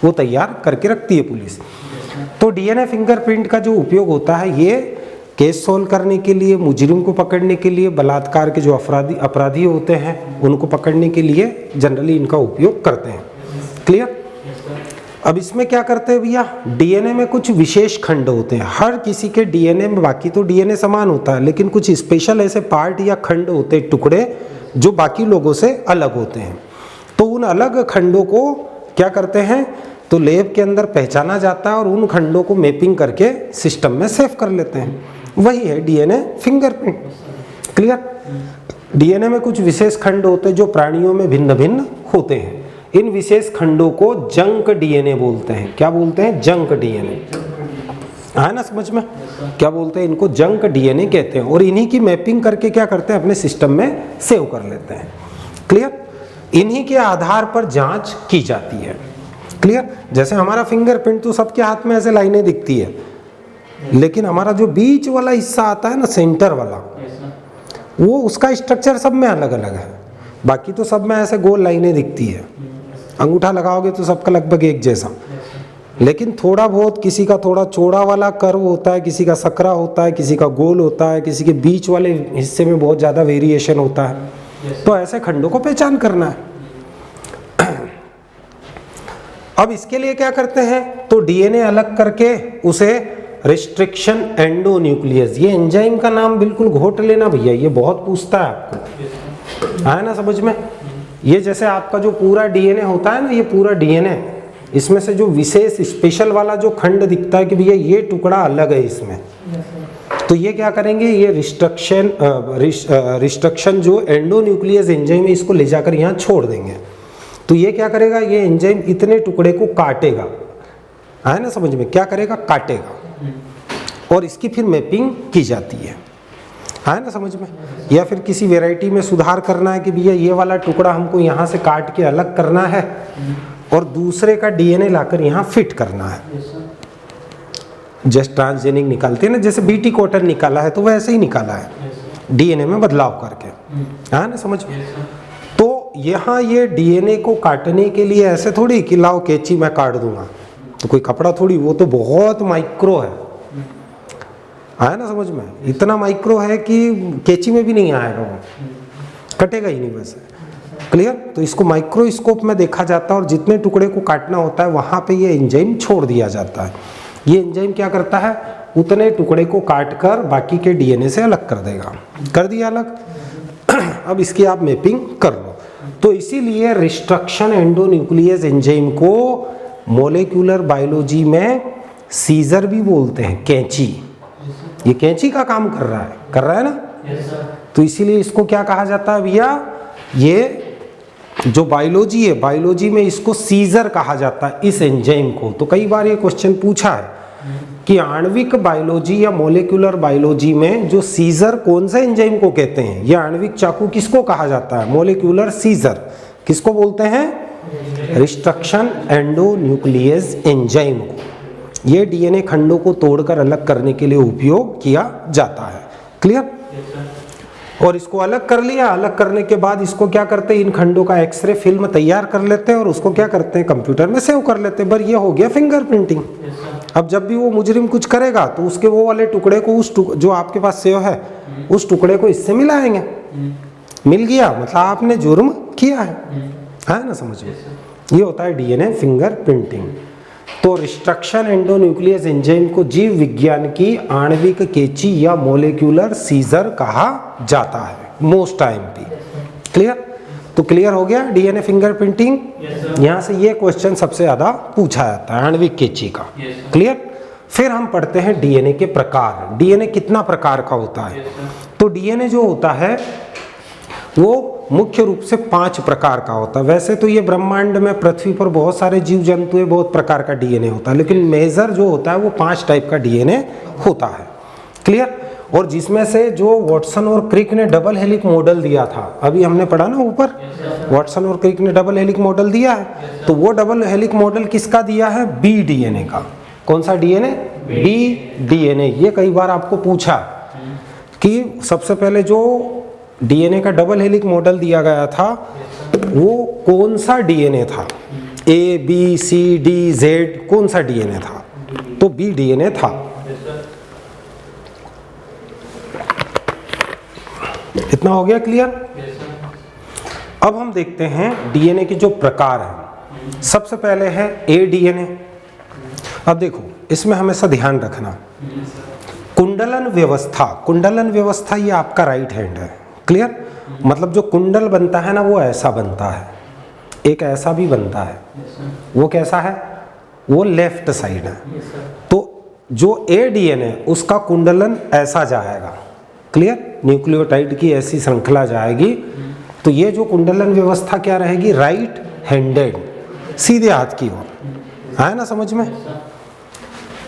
वो तैयार करके रखती है पुलिस। तो डीएनए फिंगरप्रिंट का जो उपयोग होता है, ये केस सॉल्व करने के लिए, मुजरिम को पकड़ने के लिए, बलात्कार के जो अपराधी होते हैं उनको पकड़ने के लिए जनरली इनका उपयोग करते हैं, क्लियर। अब इसमें क्या करते हैं भैया, डीएनए में कुछ विशेष खंड होते हैं, हर किसी के डीएनए में, बाकी तो डीएनए समान होता है, लेकिन कुछ स्पेशल ऐसे पार्ट या खंड होते हैं, टुकड़े, जो बाकी लोगों से अलग होते हैं। तो उन अलग खंडों को क्या करते हैं, तो लैब के अंदर पहचाना जाता है और उन खंडों को मैपिंग करके सिस्टम में सेव कर लेते हैं, वही है डीएनए फिंगरप्रिंट, क्लियर। डीएनए में कुछ विशेष खंड होते हैं जो प्राणियों में भिन्न भिन्न होते हैं, इन विशेष खंडों को जंक डीएनए बोलते हैं। क्या बोलते हैं, जंक डीएनए, है ना समझ में, क्या बोलते हैं इनको, जंक डीएनए कहते हैं। और इन्हीं की मैपिंग करके क्या करते हैं, अपने सिस्टम में सेव कर लेते हैं, क्लियर। इन्हीं के आधार पर जांच की जाती है, क्लियर। जैसे हमारा फिंगरप्रिंट तो सबके हाथ में ऐसे लाइनें दिखती है, लेकिन हमारा जो बीच वाला हिस्सा आता है ना, सेंटर वाला, वो उसका स्ट्रक्चर सब में अलग अलग है, बाकी तो सब में ऐसे गोल लाइनें दिखती है, अंगूठा लगाओगे तो सबका लगभग एक जैसा, लेकिन थोड़ा बहुत किसी का थोड़ा चौड़ा वाला कर्व होता है, किसी का सकरा होता है, किसी का गोल होता है, किसी के बीच वाले हिस्से में बहुत ज़्यादा वेरिएशन होता है। तो ऐसे खंडों को पहचान करना है। अब इसके लिए क्या करते हैं, तो डीएनए अलग करके उसे रिस्ट्रिक्शन एंडोन्यूक्लियस, ये एंजाइम का नाम बिल्कुल घोट लेना भैया, ये बहुत पूछता है आपको, आया ना समझ में। ये जैसे आपका जो पूरा डीएनए होता है ना, ये पूरा डीएनए, इसमें से जो विशेष स्पेशल वाला जो खंड दिखता है कि भैया ये टुकड़ा अलग है इसमें, तो ये क्या करेंगे, ये रिस्ट्रक्शन जो एंडोन्यूक्लियस एंजाइम है इसको ले जाकर यहाँ छोड़ देंगे। तो ये क्या करेगा, ये एंजाइम इतने टुकड़े को काटेगा, है ना समझ में, क्या करेगा, काटेगा, और इसकी फिर मैपिंग की जाती है ना समझ में। या फिर किसी वैरायटी में सुधार करना है कि भैया ये वाला टुकड़ा हमको यहाँ से काट के अलग करना है और दूसरे का डीएनए लाकर यहाँ फिट करना है। जस्ट ट्रांसजेनिक निकालते हैं ना, जैसे बीटी कॉटन निकाला है तो वैसे ही निकाला है, डीएनए में बदलाव करके, है ना समझ में। तो यहाँ ये डीएनए को काटने के लिए ऐसे थोड़ी कि लाओ कैंची मैं काट दूंगा, तो कोई कपड़ा थोड़ी, वो तो बहुत माइक्रो है ना समझ में, इतना माइक्रो है कि कैंची में भी नहीं आएगा, वो कटेगा ही नहीं वैसे, क्लियर। तो इसको माइक्रोस्कोप में देखा जाता है और जितने टुकड़े को काटना होता है वहाँ पे ये एंजाइम छोड़ दिया जाता है। ये एंजाइम क्या करता है, उतने टुकड़े को काट कर बाकी के डीएनए से अलग कर देगा, कर दिया अलग। अब इसकी आप मैपिंग कर लो। तो इसीलिए रिस्ट्रक्शन एंडोन्यूक्लियस एंजाइम को मोलेक्युलर बायोलॉजी में सीजर भी बोलते हैं, कैंची। ये कैंची का काम कर रहा है ना। तो इसीलिए इसको क्या कहा जाता है भैया, ये जो बायोलॉजी है, बायोलॉजी में इसको सीजर कहा जाता है इस एंजाइम को। तो कई बार ये क्वेश्चन पूछा है कि आणविक बायोलॉजी या मोलेक्युलर बायोलॉजी में जो सीजर कौन से एंजाइम को कहते हैं, या आणविक चाकू किसको कहा जाता है, मोलेक्युलर सीजर किसको बोलते हैं, रिस्ट्रक्शन एंडोन्यूक्लियस एंजाइम को। ये डीएनए खंडों को तोड़कर अलग करने के लिए उपयोग किया जाता है, क्लियर। और इसको अलग कर लिया, अलग करने के बाद इसको क्या करते हैं, इन खंडों का एक्सरे फिल्म तैयार कर लेते हैं और उसको क्या करते हैं, कंप्यूटर में सेव कर लेते हैं। पर ये हो गया फिंगरप्रिंटिंग। अब जब भी वो मुजरिम कुछ करेगा तो उसके वो वाले टुकड़े को जो आपके पास सेव है उस टुकड़े को इससे मिलाएंगे, मिल गया मतलब आपने जुर्म किया है ना समझ में। ये होता है डीएनए फिंगरप्रिंटिंग। तो रिस्ट्रक्शन एंडोन्यूक्लियस एंजाइम को जीव विज्ञान की आणविक कैंची या मोलेक्युलर सीजर कहा जाता है मोस्ट टाइम पे, क्लियर। तो क्लियर हो गया डीएनए फिंगरप्रिंटिंग। यहाँ से ये क्वेश्चन सबसे ज्यादा पूछा जाता है आणविक कैंची का, क्लियर। फिर हम पढ़ते हैं डीएनए के प्रकार। डीएनए कितना प्रकार का होता है, तो डीएनए जो होता है वो मुख्य रूप से 5 प्रकार का होता है। वैसे तो ये ब्रह्मांड में पृथ्वी पर बहुत सारे जीव जंतु है, बहुत प्रकार का डीएनए होता है, लेकिन मेजर जो होता है वो 5 टाइप का डीएनए होता है, क्लियर। और जिसमें से जो वॉटसन और क्रिक ने डबल हेलिक मॉडल दिया था, अभी हमने पढ़ा ना ऊपर, वॉटसन और क्रिक ने डबल हेलिक मॉडल दिया है, तो वो डबल हेलिक मॉडल किसका दिया है, बी डीएनए का। कौन सा डीएनए, बी डीएनए। ये कई बार आपको पूछा कि सबसे पहले जो डीएनए का डबल हेलिक मॉडल दिया गया था वो कौन सा डीएनए था, A B C D Z, कौन सा डीएनए था, तो बी डीएनए था। इतना हो गया क्लियर। अब हम देखते हैं डीएनए के जो प्रकार हैं। सबसे पहले है ए डीएनए। अब देखो इसमें हमेशा ध्यान रखना, कुंडलन व्यवस्था। कुंडलन व्यवस्था ये आपका राइट हैंड है, क्लियर। मतलब जो कुंडल बनता है ना वो ऐसा बनता है, एक ऐसा भी बनता है, वो कैसा है, वो लेफ्ट साइड है। तो जो ए डीएनए उसका कुंडलन ऐसा जाएगा, क्लियर। न्यूक्लियोटाइड की ऐसी श्रृंखला जाएगी। तो ये जो कुंडलन व्यवस्था क्या रहेगी, राइट हैंडेड, सीधे हाथ की ओर, है ना समझ में।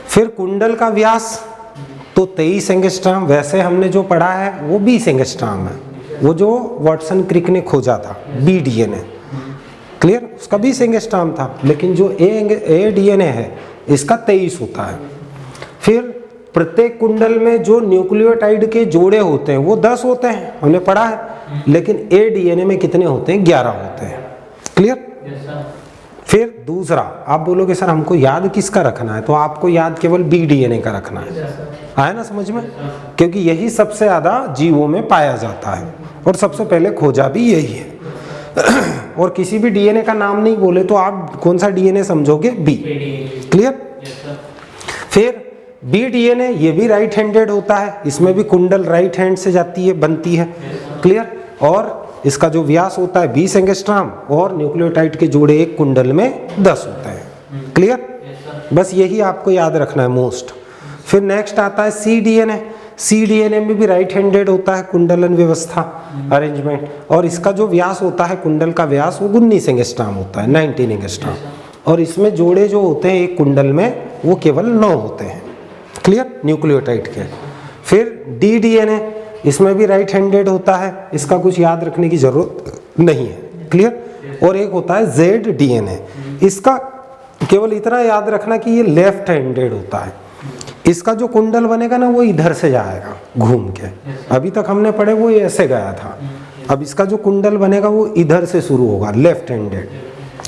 फिर कुंडल का व्यास तो 23 एंगस्ट्रॉम, वैसे हमने जो पढ़ा है वो 20 एंगस्ट्रॉम है, वो जो वॉटसन क्रिक ने खोजा था बी डीएनए, क्लियर, उसका 20 एंगस्ट्रॉम था। लेकिन जो ए डीएनए है इसका 23 होता है। फिर प्रत्येक कुंडल में जो न्यूक्लियोटाइड के जोड़े होते हैं वो 10 होते हैं, हमने पढ़ा है। लेकिन ए डीएनए में कितने होते हैं, 11 होते हैं, क्लियर। फिर दूसरा, आप बोलोगे सर हमको याद किसका रखना है, तो आपको याद केवल बी डीएनए का रखना है, आया ना समझ में, क्योंकि यही सबसे ज्यादा जीवों में पाया जाता है और सबसे पहले खोजा भी यही है। और किसी भी डीएनए का नाम नहीं बोले तो आप कौन सा डीएनए समझोगे? बी। क्लियर? फिर बी डीएनए ये भी राइट हैंडेड होता है, इसमें भी कुंडल राइट हैंड से जाती है, बनती है। क्लियर? और इसका जो व्यास होता है 20 एंगस्ट्रॉम और न्यूक्लियोटाइड के जोड़े एक कुंडल में 10 होते हैं। क्लियर? बस यही आपको याद रखना है मोस्ट। फिर नेक्स्ट आता है सी डीएनए। सी डीएनए में भी राइट हैंडेड होता है कुंडलन व्यवस्था अरेंजमेंट, और इसका जो व्यास होता है कुंडल का व्यास वो 19 एंगस्ट्रॉम होता है, 19 एंगस्ट्रॉम, और इसमें जोड़े जो होते हैं एक कुंडल में वो केवल 9 होते हैं। क्लियर? न्यूक्लियोटाइड के। फिर डी डीएनए, इसमें भी राइट हैंडेड होता है, इसका कुछ याद रखने की जरूरत नहीं है। क्लियर? और एक होता है जेड डीएनए, इसका केवल इतना याद रखना कि ये लेफ्ट हैंडेड होता है, इसका जो कुंडल बनेगा ना वो इधर से जाएगा घूम के। अभी तक हमने पढ़े वो ऐसे गया था, अब इसका जो कुंडल बनेगा वो इधर से शुरू होगा, लेफ्ट हैंडेड।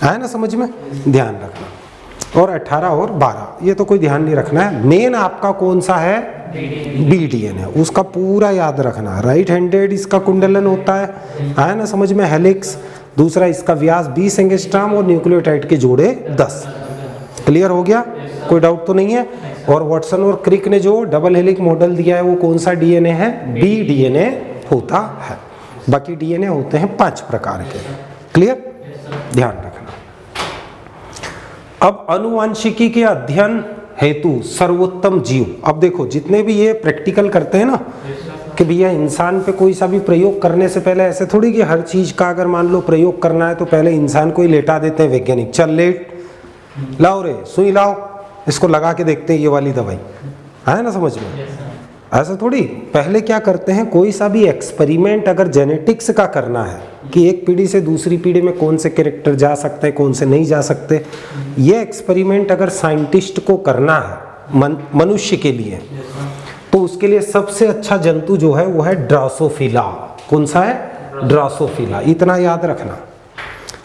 आया ना समझ में? ध्यान रखना। और 18 और 12 ये तो कोई ध्यान नहीं रखना है। मेन आपका कौन सा है? बी डीएनए, उसका पूरा याद रखना। राइट हैंडेड इसका कुंडलन होता है, आया ना समझ में? हेलिक्स। दूसरा इसका व्यास 20 एंगस्ट्रॉम और न्यूक्लियोटाइड के जोड़े 10। क्लियर हो गया? कोई डाउट तो नहीं है? और वाटसन और क्रिक ने जो डबल हेलिक मॉडल दिया है वो कौन सा डीएनए है? बी डीएनए होता है। बाकी डीएनए होते हैं 5 प्रकार के। क्लियर? ध्यान रखना। अब अनुवांशिकी के अध्ययन हेतु सर्वोत्तम जीव। अब देखो जितने भी ये प्रैक्टिकल करते हैं ना कि भैया इंसान पे कोई सा भी प्रयोग करने से पहले ऐसे थोड़ी कि हर चीज का अगर मान लो प्रयोग करना है तो पहले इंसान को ही लेटा देते हैं वैज्ञानिक। चल लेट, लाओ रे सुई लाओ, इसको लगा के देखते हैं ये वाली दवाई। है ना समझ में? ऐसा थोड़ी। पहले क्या करते हैं, कोई सा भी एक्सपेरिमेंट अगर जेनेटिक्स का करना है कि एक पीढ़ी से दूसरी पीढ़ी में कौन से कैरेक्टर जा सकते हैं कौन से नहीं जा सकते, ये एक्सपेरिमेंट अगर साइंटिस्ट को करना है मनुष्य के लिए, तो उसके लिए सबसे अच्छा जंतु जो है वो है ड्रासोफिला। कौन सा है? ड्रासोफिला। इतना याद रखना।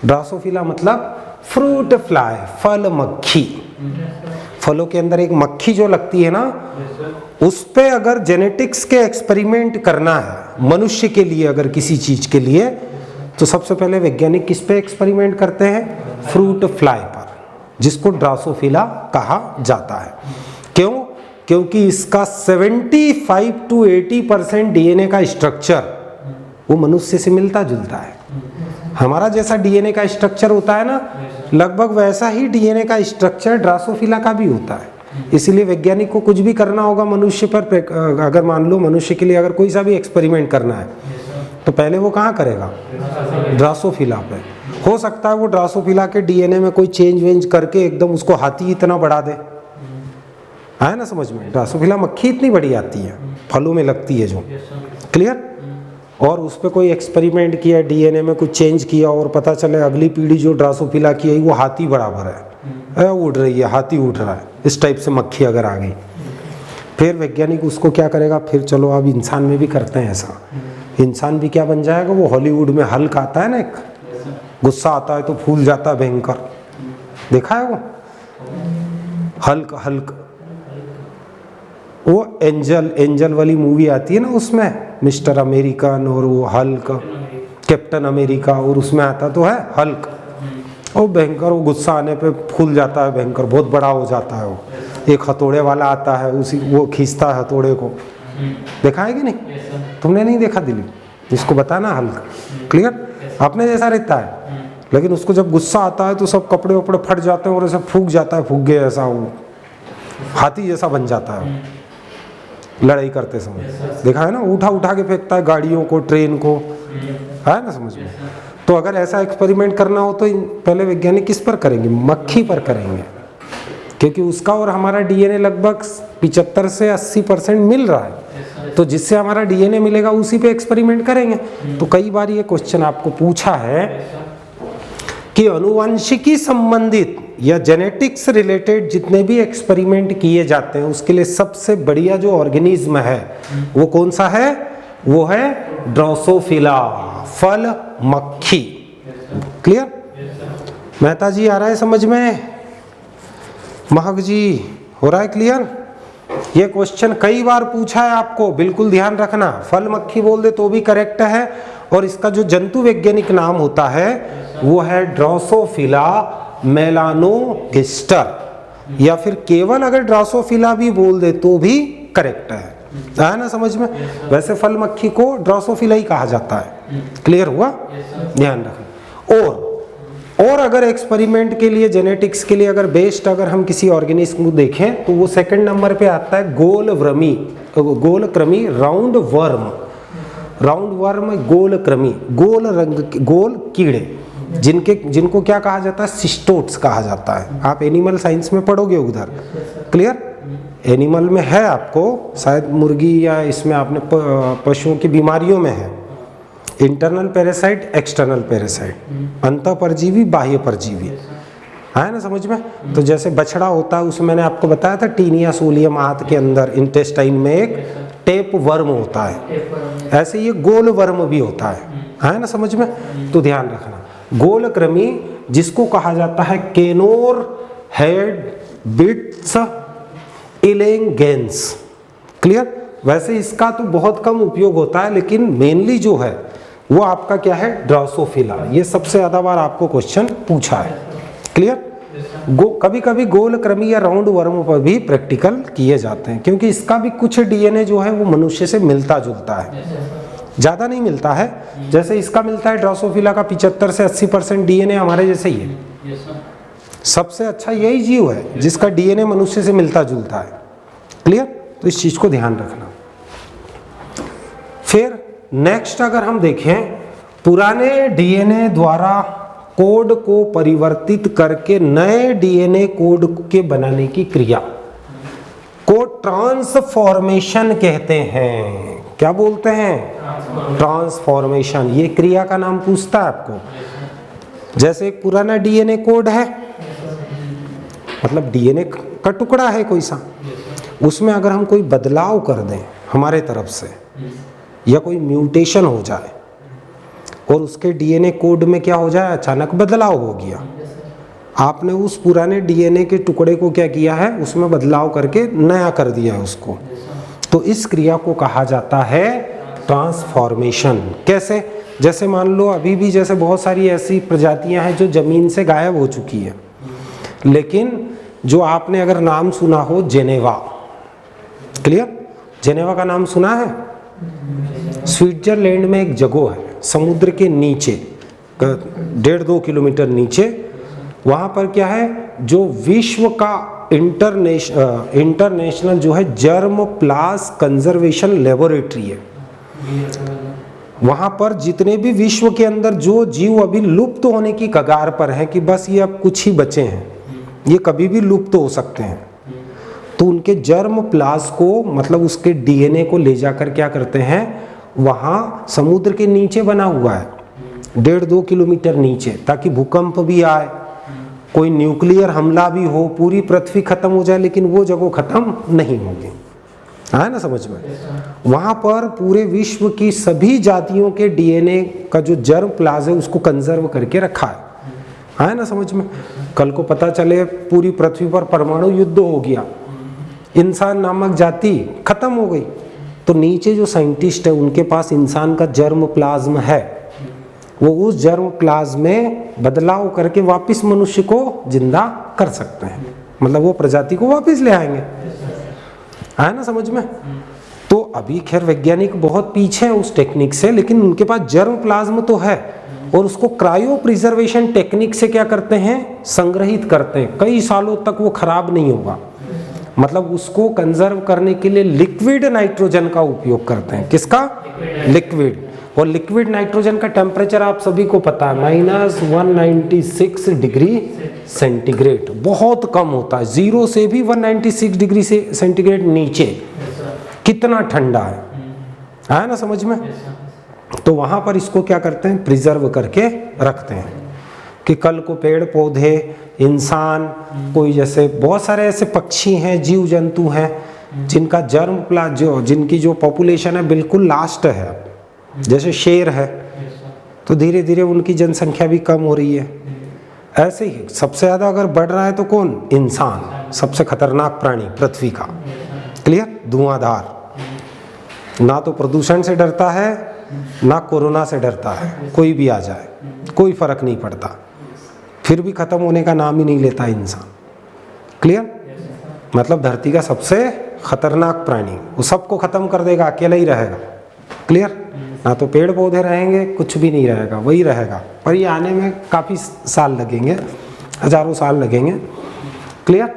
ड्रासोफिला मतलब फ्रूट फ्लाई, फल मक्खी। फलों के अंदर एक मक्खी जो लगती है ना, उस पे अगर जेनेटिक्स के एक्सपेरिमेंट करना है मनुष्य के लिए, अगर किसी चीज के लिए, तो सबसे पहले वैज्ञानिक किस पे एक्सपेरिमेंट करते हैं? फ्रूट फ्लाई पर, जिसको ड्रासोफिला कहा जाता है। क्यों? क्योंकि इसका 75 to 80% डीएनए का स्ट्रक्चर वो मनुष्य से मिलता जुलता है। हमारा जैसा डीएनए का स्ट्रक्चर होता है ना, लगभग वैसा ही डीएनए का स्ट्रक्चर ड्रासोफिला का भी होता है। इसीलिए वैज्ञानिक को कुछ भी करना होगा मनुष्य पर, अगर मान लो मनुष्य के लिए अगर कोई सा भी एक्सपेरिमेंट करना है तो पहले वो कहाँ करेगा? ड्रासोफिला पे। हो सकता है वो ड्रासोफिला के डीएनए में कोई चेंज वेंज करके एकदम उसको हाथी इतना बढ़ा दे। है ना समझ में? ड्रासोफिला मक्खी इतनी बड़ी आती है, फलों में लगती है जो। क्लियर? और उस पर कोई एक्सपेरिमेंट किया, डीएनए में कुछ चेंज किया और पता चले अगली पीढ़ी जो ड्रासोफिला की है वो हाथी बराबर है, उड़ रही है, हाथी उठ रहा है, इस टाइप से मक्खी अगर आ गई, फिर वैज्ञानिक उसको क्या करेगा? फिर चलो अब इंसान में भी करते हैं ऐसा। इंसान भी क्या बन जाएगा? वो हॉलीवुड में हल्क आता है ना, एक गुस्सा आता है तो फूल जाता है भयंकर, देखा है वो हल्क? हल्क वो एंजल वाली मूवी आती है ना, उसमें मिस्टर अमेरिकन और वो हल्क, कैप्टन अमेरिका, और उसमें आता तो है हल्क। और भयंकर वो गुस्सा आने पे फूल जाता है भयंकर, बहुत बड़ा हो जाता है वो। एक हथौड़े वाला आता है, उसी वो खींचता है हथौड़े को, देखा है कि नहीं? तुमने नहीं देखा दिलीप? जिसको बताना हल्क। क्लियर? अपने जैसा रहता है, लेकिन उसको जब गुस्सा आता है तो सब कपड़े वपड़े फट जाते हैं और ऐसा फूक जाता है, फुग्गे ऐसा, वो हाथी जैसा बन जाता है लड़ाई करते समय। देखा है ना? उठा उठा के फेंकता है गाड़ियों को, ट्रेन को। है ना समझ में? तो अगर ऐसा एक्सपेरिमेंट करना हो तो पहले वैज्ञानिक किस पर करेंगे? मक्खी पर करेंगे, क्योंकि उसका और हमारा डीएनए लगभग 75 से 80% मिल रहा है। तो जिससे हमारा डीएनए मिलेगा उसी पे एक्सपेरिमेंट करेंगे। तो कई बार ये क्वेश्चन आपको पूछा है कि अनुवांशिकी संबंधित या जेनेटिक्स रिलेटेड जितने भी एक्सपेरिमेंट किए जाते हैं उसके लिए सबसे बढ़िया जो ऑर्गेनिज्म है वो कौन सा है? वो है ड्रोसोफिला, फल मक्खी। क्लियर? मेहता जी आ रहा है समझ में? महक जी हो रहा है क्लियर? ये क्वेश्चन कई बार पूछा है आपको, बिल्कुल ध्यान रखना। फल मक्खी बोल दे तो भी करेक्ट है, और इसका जो जंतु वैज्ञानिक नाम होता है वो है ड्रोसोफिला मेलानोगास्टर, या फिर केवल अगर ड्रोसोफिला भी बोल दे तो भी करेक्ट है ना समझ में। वैसे फल मक्खी को ड्रोसोफिला ही कहा जाता है। क्लियर हुआ? ध्यान रखना। और अगर एक्सपेरिमेंट के लिए, जेनेटिक्स के लिए अगर बेस्ड अगर हम किसी ऑर्गेनिज्म को देखें तो वो सेकंड नंबर पे आता है गोलकृमी राउंड वर्म, गोलकृमी, गोल रंग के गोल कीड़े, जिनको क्या कहा जाता है? सिस्टोट्स कहा जाता है। आप एनिमल साइंस में पढ़ोगे उधर। क्लियर? एनिमल में है आपको, शायद मुर्गी या इसमें आपने पशुओं की बीमारियों में है इंटरनल पैरासाइट, एक्सटर्नल पैरासाइट, अंतः परजीवी, बाह्य परजीवी, है ना समझ में। तो जैसे बछड़ा होता है, उसमें मैंने आपको बताया था टीनिया सोलियम आंत के अंदर इंटेस्टाइन में एक टेप वर्म होता है, ऐसे ये गोल वर्म भी होता है ना समझ में। तो ध्यान रखना, गोलकृमी जिसको कहा जाता है केनोर हेड बिट्स इलेंगेंस। क्लियर? वैसे इसका तो बहुत कम उपयोग होता है, लेकिन मेनली जो है वो आपका क्या है? ड्रोसोफिला। ये सबसे ज्यादा बार आपको क्वेश्चन पूछा है। क्लियर? कभी कभी गोलकृमी या राउंड वर्म पर भी प्रैक्टिकल किए जाते हैं, क्योंकि इसका भी कुछ डीएनए जो है वो मनुष्य से मिलता जुलता है, ज्यादा नहीं मिलता है। जैसे इसका मिलता है ड्रोसोफिला का 75 से 80% डीएनए हमारे जैसे ही है। सबसे अच्छा यही जीव है जिसका डीएनए मनुष्य से मिलता जुलता है। क्लियर? तो इस चीज को ध्यान रखना। फिर नेक्स्ट अगर हम देखें, पुराने डीएनए द्वारा कोड को परिवर्तित करके नए डीएनए कोड के बनाने की क्रिया को ट्रांसफॉर्मेशन कहते हैं। क्या बोलते हैं? ट्रांसफॉर्मेशन। ये क्रिया का नाम पूछता है आपको। जैसे एक पुराना डीएनए कोड है, मतलब डीएनए का टुकड़ा है कोई सा, उसमें अगर हम कोई बदलाव कर दें हमारे तरफ से, या कोई म्यूटेशन हो जाए और उसके डीएनए कोड में क्या हो जाए? अचानक बदलाव हो गया, आपने उस पुराने डीएनए के टुकड़े को क्या किया है? उसमें बदलाव करके नया कर दिया है उसको। तो इस क्रिया को कहा जाता है ट्रांसफॉर्मेशन। कैसे? जैसे मान लो अभी भी जैसे बहुत सारी ऐसी प्रजातियां हैं जो जमीन से गायब हो चुकी है, लेकिन जो आपने अगर नाम सुना हो जेनेवा। क्लियर? जेनेवा का नाम सुना है? स्विट्जरलैंड में एक जगह है समुद्र के नीचे 1.5-2 किलोमीटर नीचे। वहाँ पर क्या है? जो विश्व का इंटरनेशनल जो है जर्म प्लास कंजर्वेशन लेबोरेटरी है। वहाँ पर जितने भी विश्व के अंदर जो जीव अभी लुप्त होने की कगार पर है कि बस ये अब कुछ ही बचे हैं, ये कभी भी लुप्त हो सकते हैं, तो उनके जर्म प्लास को, मतलब उसके डीएनए को ले जाकर क्या करते हैं? वहाँ समुद्र के नीचे बना हुआ है 1.5-2 किलोमीटर नीचे, ताकि भूकंप भी आए, कोई न्यूक्लियर हमला भी हो, पूरी पृथ्वी खत्म हो जाए, लेकिन वो जगह खत्म नहीं होगी। है ना समझ में? वहाँ पर पूरे विश्व की सभी जातियों के डीएनए का जो जर्म प्लास है उसको कंजर्व करके रखा है ना समझ में। कल को पता चले पूरी पृथ्वी पर परमाणु युद्ध हो गया, इंसान नामक जाति खत्म हो गई, तो नीचे जो साइंटिस्ट है उनके पास इंसान का जर्म प्लाज्म है, वो उस जर्म प्लाज्म में बदलाव करके वापस मनुष्य को जिंदा कर सकते हैं, मतलब वो प्रजाति को वापस ले आएंगे। है ना समझ में? तो अभी खैर वैज्ञानिक बहुत पीछे हैं उस टेक्निक से, लेकिन उनके पास जर्म प्लाज्म तो है, और उसको क्रायो प्रिजर्वेशन टेक्निक से क्या करते हैं? संग्रहित करते हैं, कई सालों तक वो खराब नहीं होगा। मतलब उसको कंजर्व करने के लिए लिक्विड नाइट्रोजन का उपयोग करते हैं। किसका? लिक्विड। और लिक्विड नाइट्रोजन का टेम्परेचर आप सभी को पता है -196 डिग्री सेंटीग्रेड, बहुत कम होता है, 0 से भी 196 डिग्री सेंटीग्रेड नीचे कितना ठंडा है ना समझ में। तो वहां पर इसको क्या करते हैं? प्रिजर्व करके रखते हैं कि कल को पेड़ पौधे, इंसान, कोई जैसे बहुत सारे ऐसे पक्षी हैं, जीव जंतु हैं जिनका जर्म प्लास, जिनकी जो पॉपुलेशन है बिल्कुल लास्ट है, जैसे शेर है, तो धीरे धीरे उनकी जनसंख्या भी कम हो रही है। ऐसे ही सबसे ज़्यादा अगर बढ़ रहा है तो कौन? इंसान, सबसे खतरनाक प्राणी पृथ्वी का। क्लियर? धुआंधार। ना तो प्रदूषण से डरता है, ना कोरोना से डरता है, कोई भी आ जाए कोई फर्क नहीं पड़ता, फिर भी खत्म होने का नाम ही नहीं लेता इंसान। क्लियर? मतलब धरती का सबसे खतरनाक प्राणी, वो सबको खत्म कर देगा, अकेला ही रहेगा। क्लियर? ना तो पेड़ पौधे रहेंगे, कुछ भी नहीं रहेगा, वही रहेगा। पर ये आने में काफ़ी साल लगेंगे, हजारों साल लगेंगे। क्लियर?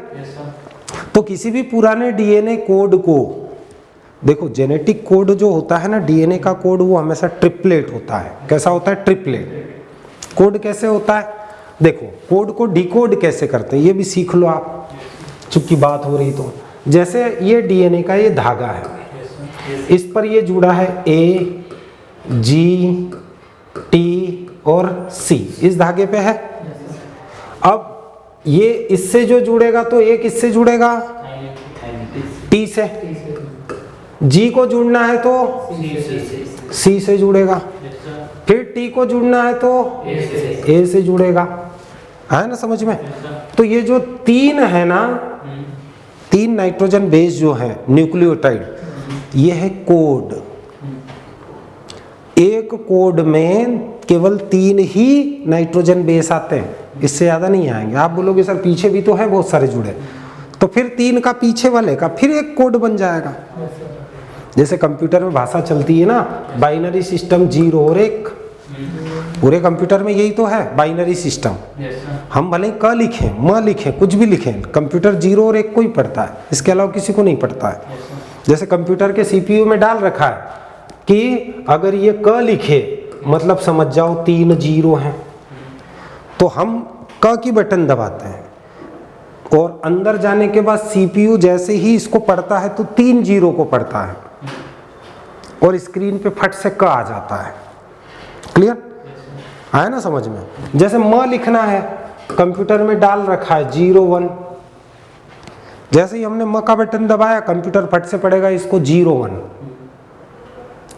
तो किसी भी पुराने डीएनए कोड को देखो, जेनेटिक कोड जो होता है ना, डीएनए का कोड, वो हमेशा ट्रिपलेट होता है। कैसा होता है? ट्रिपलेट। कोड कैसे होता है? देखो, कोड को डिकोड कैसे करते हैं ये भी सीख लो आप, चूंकि बात हो रही तो। जैसे ये डीएनए का ये धागा है, इस पर ये जुड़ा है ए, जी, टी और सी, इस धागे पे है। अब ये इससे जो जुड़ेगा तो एक इससे जुड़ेगा टी से, जी को जुड़ना है तो सी से जुड़ेगा, फिर टी को जुड़ना है तो ए से जुड़ेगा। है ना समझ में? तो ये जो तीन है ना, तीन नाइट्रोजन बेस जो है न्यूक्लियोटाइड, ये है कोड। एक कोड में केवल 3 ही नाइट्रोजन बेस आते हैं, इससे ज्यादा नहीं आएंगे। आप बोलोगे सर पीछे भी तो है बहुत सारे जुड़े, तो फिर 3 का पीछे वाले का फिर एक कोड बन जाएगा। जैसे कंप्यूटर में भाषा चलती है ना, बाइनरी सिस्टम 0 और 1, पूरे कंप्यूटर में यही तो है बाइनरी सिस्टम। हम भले क लिखें, म लिखें, कुछ भी लिखें, कंप्यूटर 0 और 1 को ही पढ़ता है, इसके अलावा किसी को नहीं पढ़ता है। जैसे कंप्यूटर के सीपीयू में डाल रखा है कि अगर ये क लिखे मतलब समझ जाओ 3 0 हैं, तो हम क की बटन दबाते हैं और अंदर जाने के बाद सीपीयू जैसे ही इसको पढ़ता है तो 3 0 को पढ़ता है और स्क्रीन पे फट से क आ जाता है। क्लियर? आया ना समझ में? जैसे म लिखना है, कंप्यूटर में डाल रखा है 0 1, जैसे ही हमने म का बटन दबाया कंप्यूटर फट से पढ़ेगा इसको 0 1।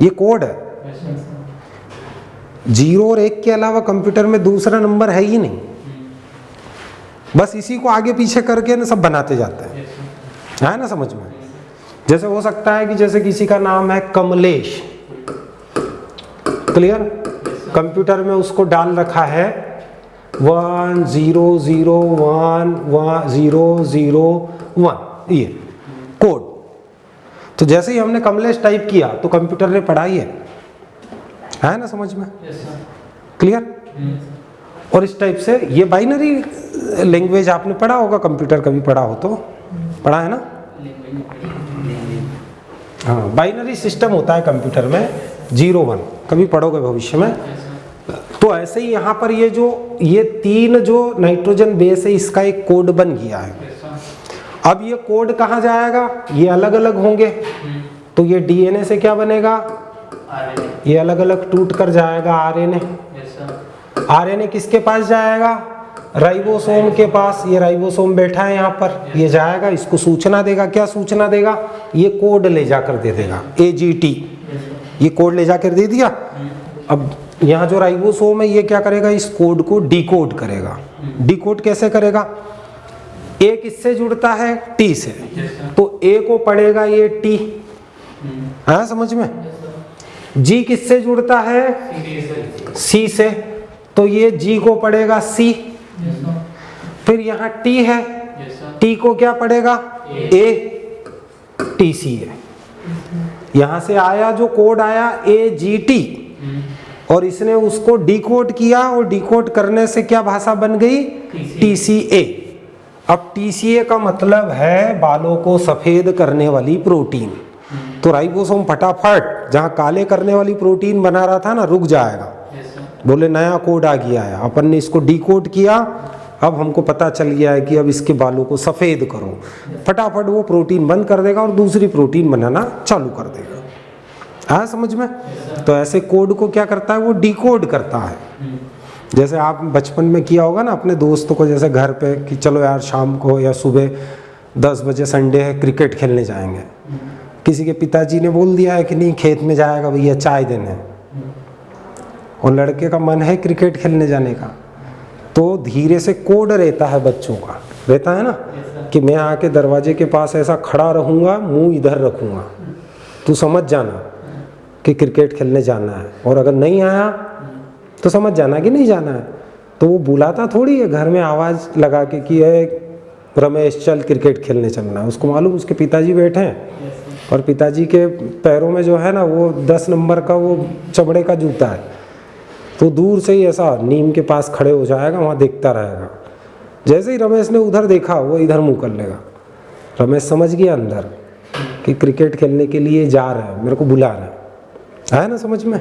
ये कोड है। 0 और 1 के अलावा कंप्यूटर में दूसरा नंबर है ही नहीं, बस इसी को आगे पीछे करके ना सब बनाते जाते हैं। है ना समझ में? जैसे हो सकता है कि जैसे किसी का नाम है कमलेश, क्लियर? कंप्यूटर में उसको डाल रखा है 1 0 0 1 1 0 0 1, ये कोड। तो जैसे ही हमने कमलेश टाइप किया तो कंप्यूटर ने पढ़ा ही है ना समझ में? क्लियर? और इस टाइप से ये बाइनरी लैंग्वेज आपने पढ़ा होगा, कंप्यूटर कभी पढ़ा हो तो पढ़ा है ना? हाँ, बाइनरी सिस्टम होता है कंप्यूटर में 0 1, कभी पढ़ोगे भविष्य में। तो ऐसे ही यहाँ पर ये 3 जो नाइट्रोजन बेस है इसका एक कोड बन गया है। अब ये कोड कहाँ जाएगा? ये अलग अलग होंगे, तो ये डीएनए से क्या बनेगा? ये अलग अलग टूट कर जाएगा आरएनए। आरएनए किसके पास जाएगा? राइबोसोम के पास। ये राइबोसोम बैठा है यहाँ पर, ये जाएगा, इसको सूचना देगा। क्या सूचना देगा? ये कोड ले जाकर दे देगा, AGT। ये कोड ले जाकर दे दिया। अब यहाँ जो राइबोसोम है ये क्या करेगा? इस कोड को डिकोड करेगा। डिकोड कैसे करेगा? ए किससे जुड़ता है? टी से, तो ए को पढ़ेगा ये टी। हाँ समझ में? जी किससे जुड़ता है? सी से, तो ये जी को पढ़ेगा सी। फिर यहाँ टी है, टी को क्या पढ़ेगा? ए, टी सी है। यहां से आया जो कोड आया AGT, और इसने उसको डिकोड किया, और डिकोड करने से क्या भाषा बन गई? TCA। अब TCA का मतलब है बालों को सफेद करने वाली प्रोटीन। तो राइबोसोम फटाफट जहां काले करने वाली प्रोटीन बना रहा था ना, रुक जाएगा। बोले नया कोड आ गया है, अपन ने इसको डिकोड किया, अब हमको पता चल गया है कि अब इसके बालों को सफेद करो। फटाफट वो प्रोटीन बंद कर देगा और दूसरी प्रोटीन बनाना चालू कर देगा। हाँ समझ में? तो ऐसे कोड को क्या करता है? वो डिकोड करता है। जैसे आप बचपन में किया होगा ना अपने दोस्तों को, जैसे घर पे कि चलो यार शाम को या सुबह 10 बजे संडे है क्रिकेट खेलने जाएंगे। किसी के पिताजी ने बोल दिया है कि नहीं खेत में जाएगा भैया चाय देने, और लड़के का मन है क्रिकेट खेलने जाने का, तो धीरे से कोड रहता है बच्चों का, रहता है ना कि मैं आके दरवाजे के पास ऐसा खड़ा रहूंगा, मुंह इधर रखूंगा, तू समझ जाना। कि क्रिकेट खेलने जाना है, और अगर नहीं आया तो समझ जाना कि नहीं जाना है। तो वो बुलाता थोड़ी है घर में आवाज़ लगा के कि रमेश चल क्रिकेट खेलने चलना है। उसको मालूम उसके पिताजी बैठे हैं और पिताजी के पैरों में जो है ना वो 10 नंबर का वो चमड़े का जूता है, तो दूर से ही ऐसा नीम के पास खड़े हो जाएगा, वहाँ देखता रहेगा। जैसे ही रमेश ने उधर देखा वो इधर मुँह कर लेगा। रमेश समझ गया अंदर कि क्रिकेट खेलने के लिए जा रहे हैं, मेरे को बुला रहे हैं, है ना समझ में।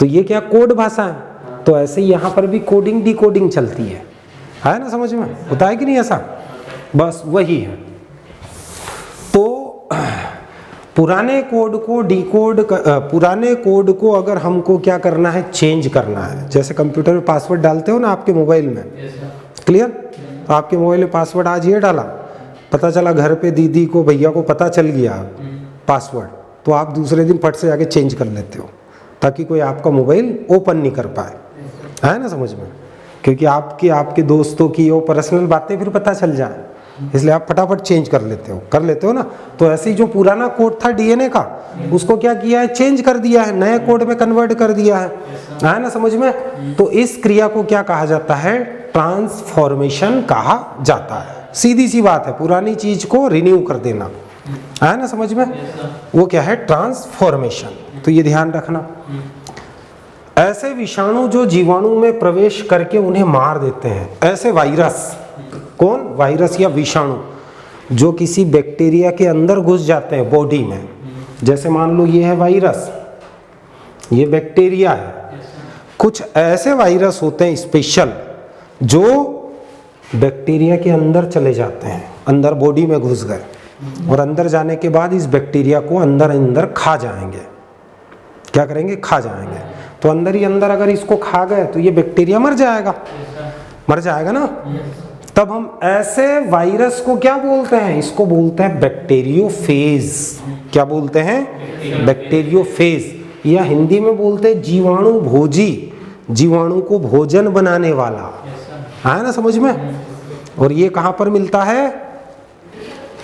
तो ये क्या कोड भाषा है। तो ऐसे ही यहाँ पर भी कोडिंग डिकोडिंग चलती है ना समझ में, होता है कि नहीं ऐसा, बस वही है। तो पुराने कोड को डिकोड, पुराने कोड को अगर हमको क्या करना है, चेंज करना है। जैसे कंप्यूटर में पासवर्ड डालते हो ना आपके मोबाइल में, क्लियर। तो आपके मोबाइल में पासवर्ड आज ये डाला, पता चला घर पे दीदी को भैया को पता चल गया पासवर्ड, तो आप दूसरे दिन फट से जाके चेंज कर लेते हो ताकि कोई आपका मोबाइल ओपन नहीं कर पाए, है ना समझ में। क्योंकि आपके दोस्तों की वो पर्सनल बातें फिर पता चल जाए, इसलिए आप फटाफट चेंज कर लेते हो ना। तो ऐसे ही जो पुराना कोड था डीएनए का, उसको क्या किया है, चेंज कर दिया है, नए कोड में कन्वर्ट कर दिया है ना समझ में। तो इस क्रिया को क्या कहा जाता है, ट्रांसफॉर्मेशन कहा जाता है। सीधी सी बात है, पुरानी चीज को रिन्यू कर देना, है ना समझ में, वो क्या है, ट्रांसफॉर्मेशन। तो ये ध्यान रखना। ऐसे विषाणु जो जीवाणु में प्रवेश करके उन्हें मार देते हैं, ऐसे वायरस, कौन, वायरस या विषाणु जो किसी बैक्टीरिया के अंदर घुस जाते हैं बॉडी में। जैसे मान लो ये है वायरस, ये बैक्टीरिया है। कुछ ऐसे वायरस होते हैं स्पेशल जो बैक्टीरिया के अंदर चले जाते हैं, अंदर बॉडी में घुस गए, और अंदर जाने के बाद इस बैक्टीरिया को अंदर खा जाएंगे। क्या करेंगे, खा जाएंगे। तो अंदर ही अंदर अगर इसको खा गए तो ये बैक्टीरिया मर जाएगा ना। तब हम ऐसे वायरस को क्या बोलते हैं, इसको बोलते हैं बैक्टीरियोफेज। क्या बोलते हैं, बैक्टीरियोफेज, या हिंदी में बोलते हैं जीवाणु भोजी, जीवाणु को भोजन बनाने वाला, है ना समझ में। और ये कहाँ पर मिलता है,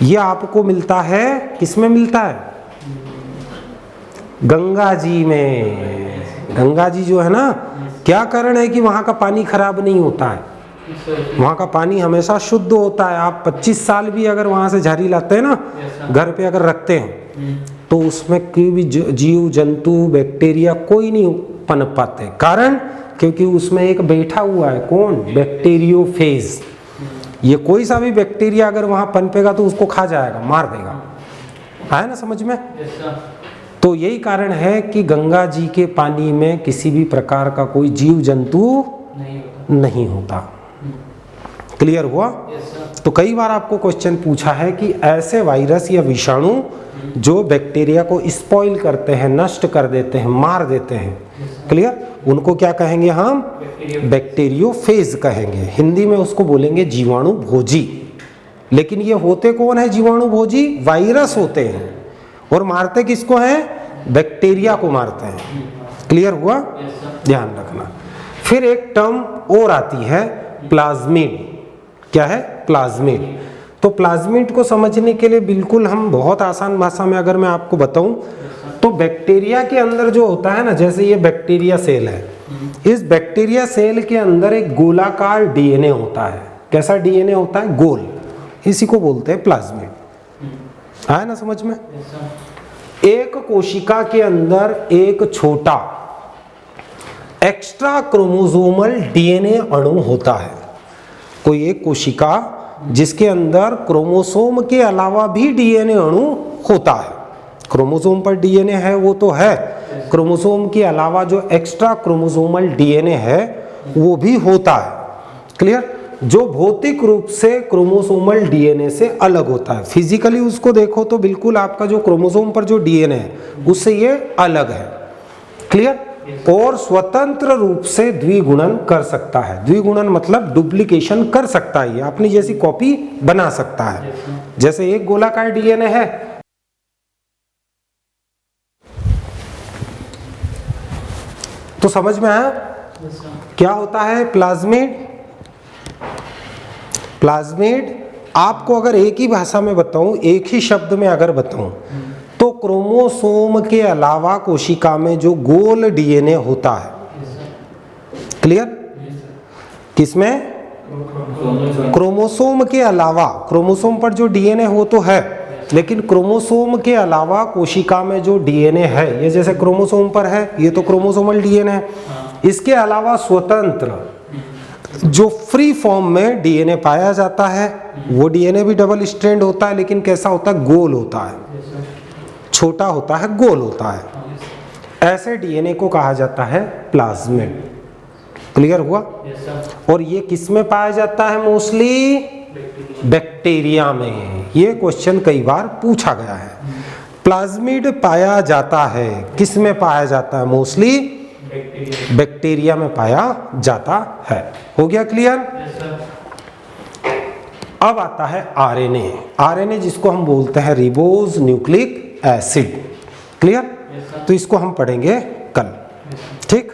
ये आपको मिलता है, किसमें मिलता है, गंगा जी में। गंगा जी जो है ना, क्या कारण है कि वहाँ का पानी खराब नहीं होता है, वहाँ का पानी हमेशा शुद्ध होता है। आप 25 साल भी अगर वहाँ से झाड़ी लाते हैं ना, घर पे अगर रखते हैं, तो उसमें कोई भी जीव जंतु बैक्टीरिया कोई नहीं पनप पाते। कारण, क्योंकि उसमें एक बैठा हुआ है, कौन, बैक्टीरियोफेज। ये कोई सा भी बैक्टीरिया अगर वहाँ पनपेगा तो उसको खा जाएगा, मार देगा, है ना समझ में। तो यही कारण है कि गंगा जी के पानी में किसी भी प्रकार का कोई जीव जंतु नहीं होता। क्लियर हुआ। तो कई बार आपको क्वेश्चन पूछा है कि ऐसे वायरस या विषाणु जो बैक्टीरिया को स्पॉइल करते हैं, नष्ट कर देते हैं, मार देते हैं, क्लियर, उनको क्या कहेंगे हम, बैक्टीरियोफेज कहेंगे। हिंदी में उसको बोलेंगे जीवाणु भोजी। लेकिन ये होते कौन है जीवाणु भोजी, वायरस होते हैं, और मारते किसको हैं, बैक्टीरिया को मारते हैं। क्लियर हुआ, ध्यान रखना। फिर एक टर्म और आती है, प्लाज्मिड। क्या है, प्लाज्मिड। तो प्लाज्मिड को समझने के लिए बिल्कुल हम बहुत आसान भाषा में अगर मैं आपको बताऊं, तो बैक्टीरिया के अंदर जो होता है ना, जैसे ये बैक्टीरिया सेल है, इस बैक्टीरिया सेल के अंदर एक गोलाकार डीएनए होता है। कैसा डीएनए होता है, गोल, इसी को बोलते हैं प्लाज्मिड, है ना समझ में। एक कोशिका के अंदर एक छोटा एक्स्ट्रा क्रोमोसोमल डीएनए अणु होता है। कोई एक कोशिका जिसके अंदर क्रोमोसोम के अलावा भी डीएनए अणु होता है। क्रोमोसोम पर डीएनए है वो तो है, क्रोमोसोम के अलावा जो एक्स्ट्रा क्रोमोसोमल डीएनए है वो भी होता है। क्लियर, जो भौतिक रूप से क्रोमोसोमल डीएनए से अलग होता है। फिजिकली उसको देखो तो बिल्कुल आपका जो क्रोमोसोम पर जो डीएनए है उससे ये अलग है। क्लियर, और स्वतंत्र रूप से द्विगुणन कर सकता है। द्विगुणन मतलब डुप्लीकेशन कर सकता है, ये अपनी जैसी कॉपी बना सकता है। जैसे एक गोलाकार डीएनए है, तो समझ में आया क्या होता है प्लाज्मिड। प्लाज्मिड आपको अगर एक ही भाषा में बताऊं, एक ही शब्द में अगर बताऊं, तो क्रोमोसोम के अलावा कोशिका में जो गोल डीएनए होता है, क्लियर? किसमें? क्रोमोसोम के अलावा। क्रोमोसोम पर जो डीएनए हो तो है, लेकिन क्रोमोसोम के अलावा कोशिका में जो डीएनए है, ये जैसे क्रोमोसोम पर है, ये तो क्रोमोसोमल डीएनए है, इसके अलावा स्वतंत्र जो फ्री फॉर्म में डीएनए पाया जाता है, वो डीएनए भी डबल स्ट्रैंड होता है, लेकिन कैसा होता है? गोल होता है, छोटा होता है, गोल होता है। ऐसे डीएनए को कहा जाता है प्लाज्मिड। क्लियर हुआ? और ये किस में पाया जाता है? मोस्टली बैक्टीरिया में। ये क्वेश्चन कई बार पूछा गया है। प्लाज्मिड पाया जाता है, किस में पाया जाता है? मोस्टली बैक्टीरिया में पाया जाता है। हो गया क्लियर? अब आता है आरएनए। आरएनए जिसको हम बोलते हैं रिबोज न्यूक्लिक एसिड। क्लियर? तो इसको हम पढ़ेंगे कल। ठीक।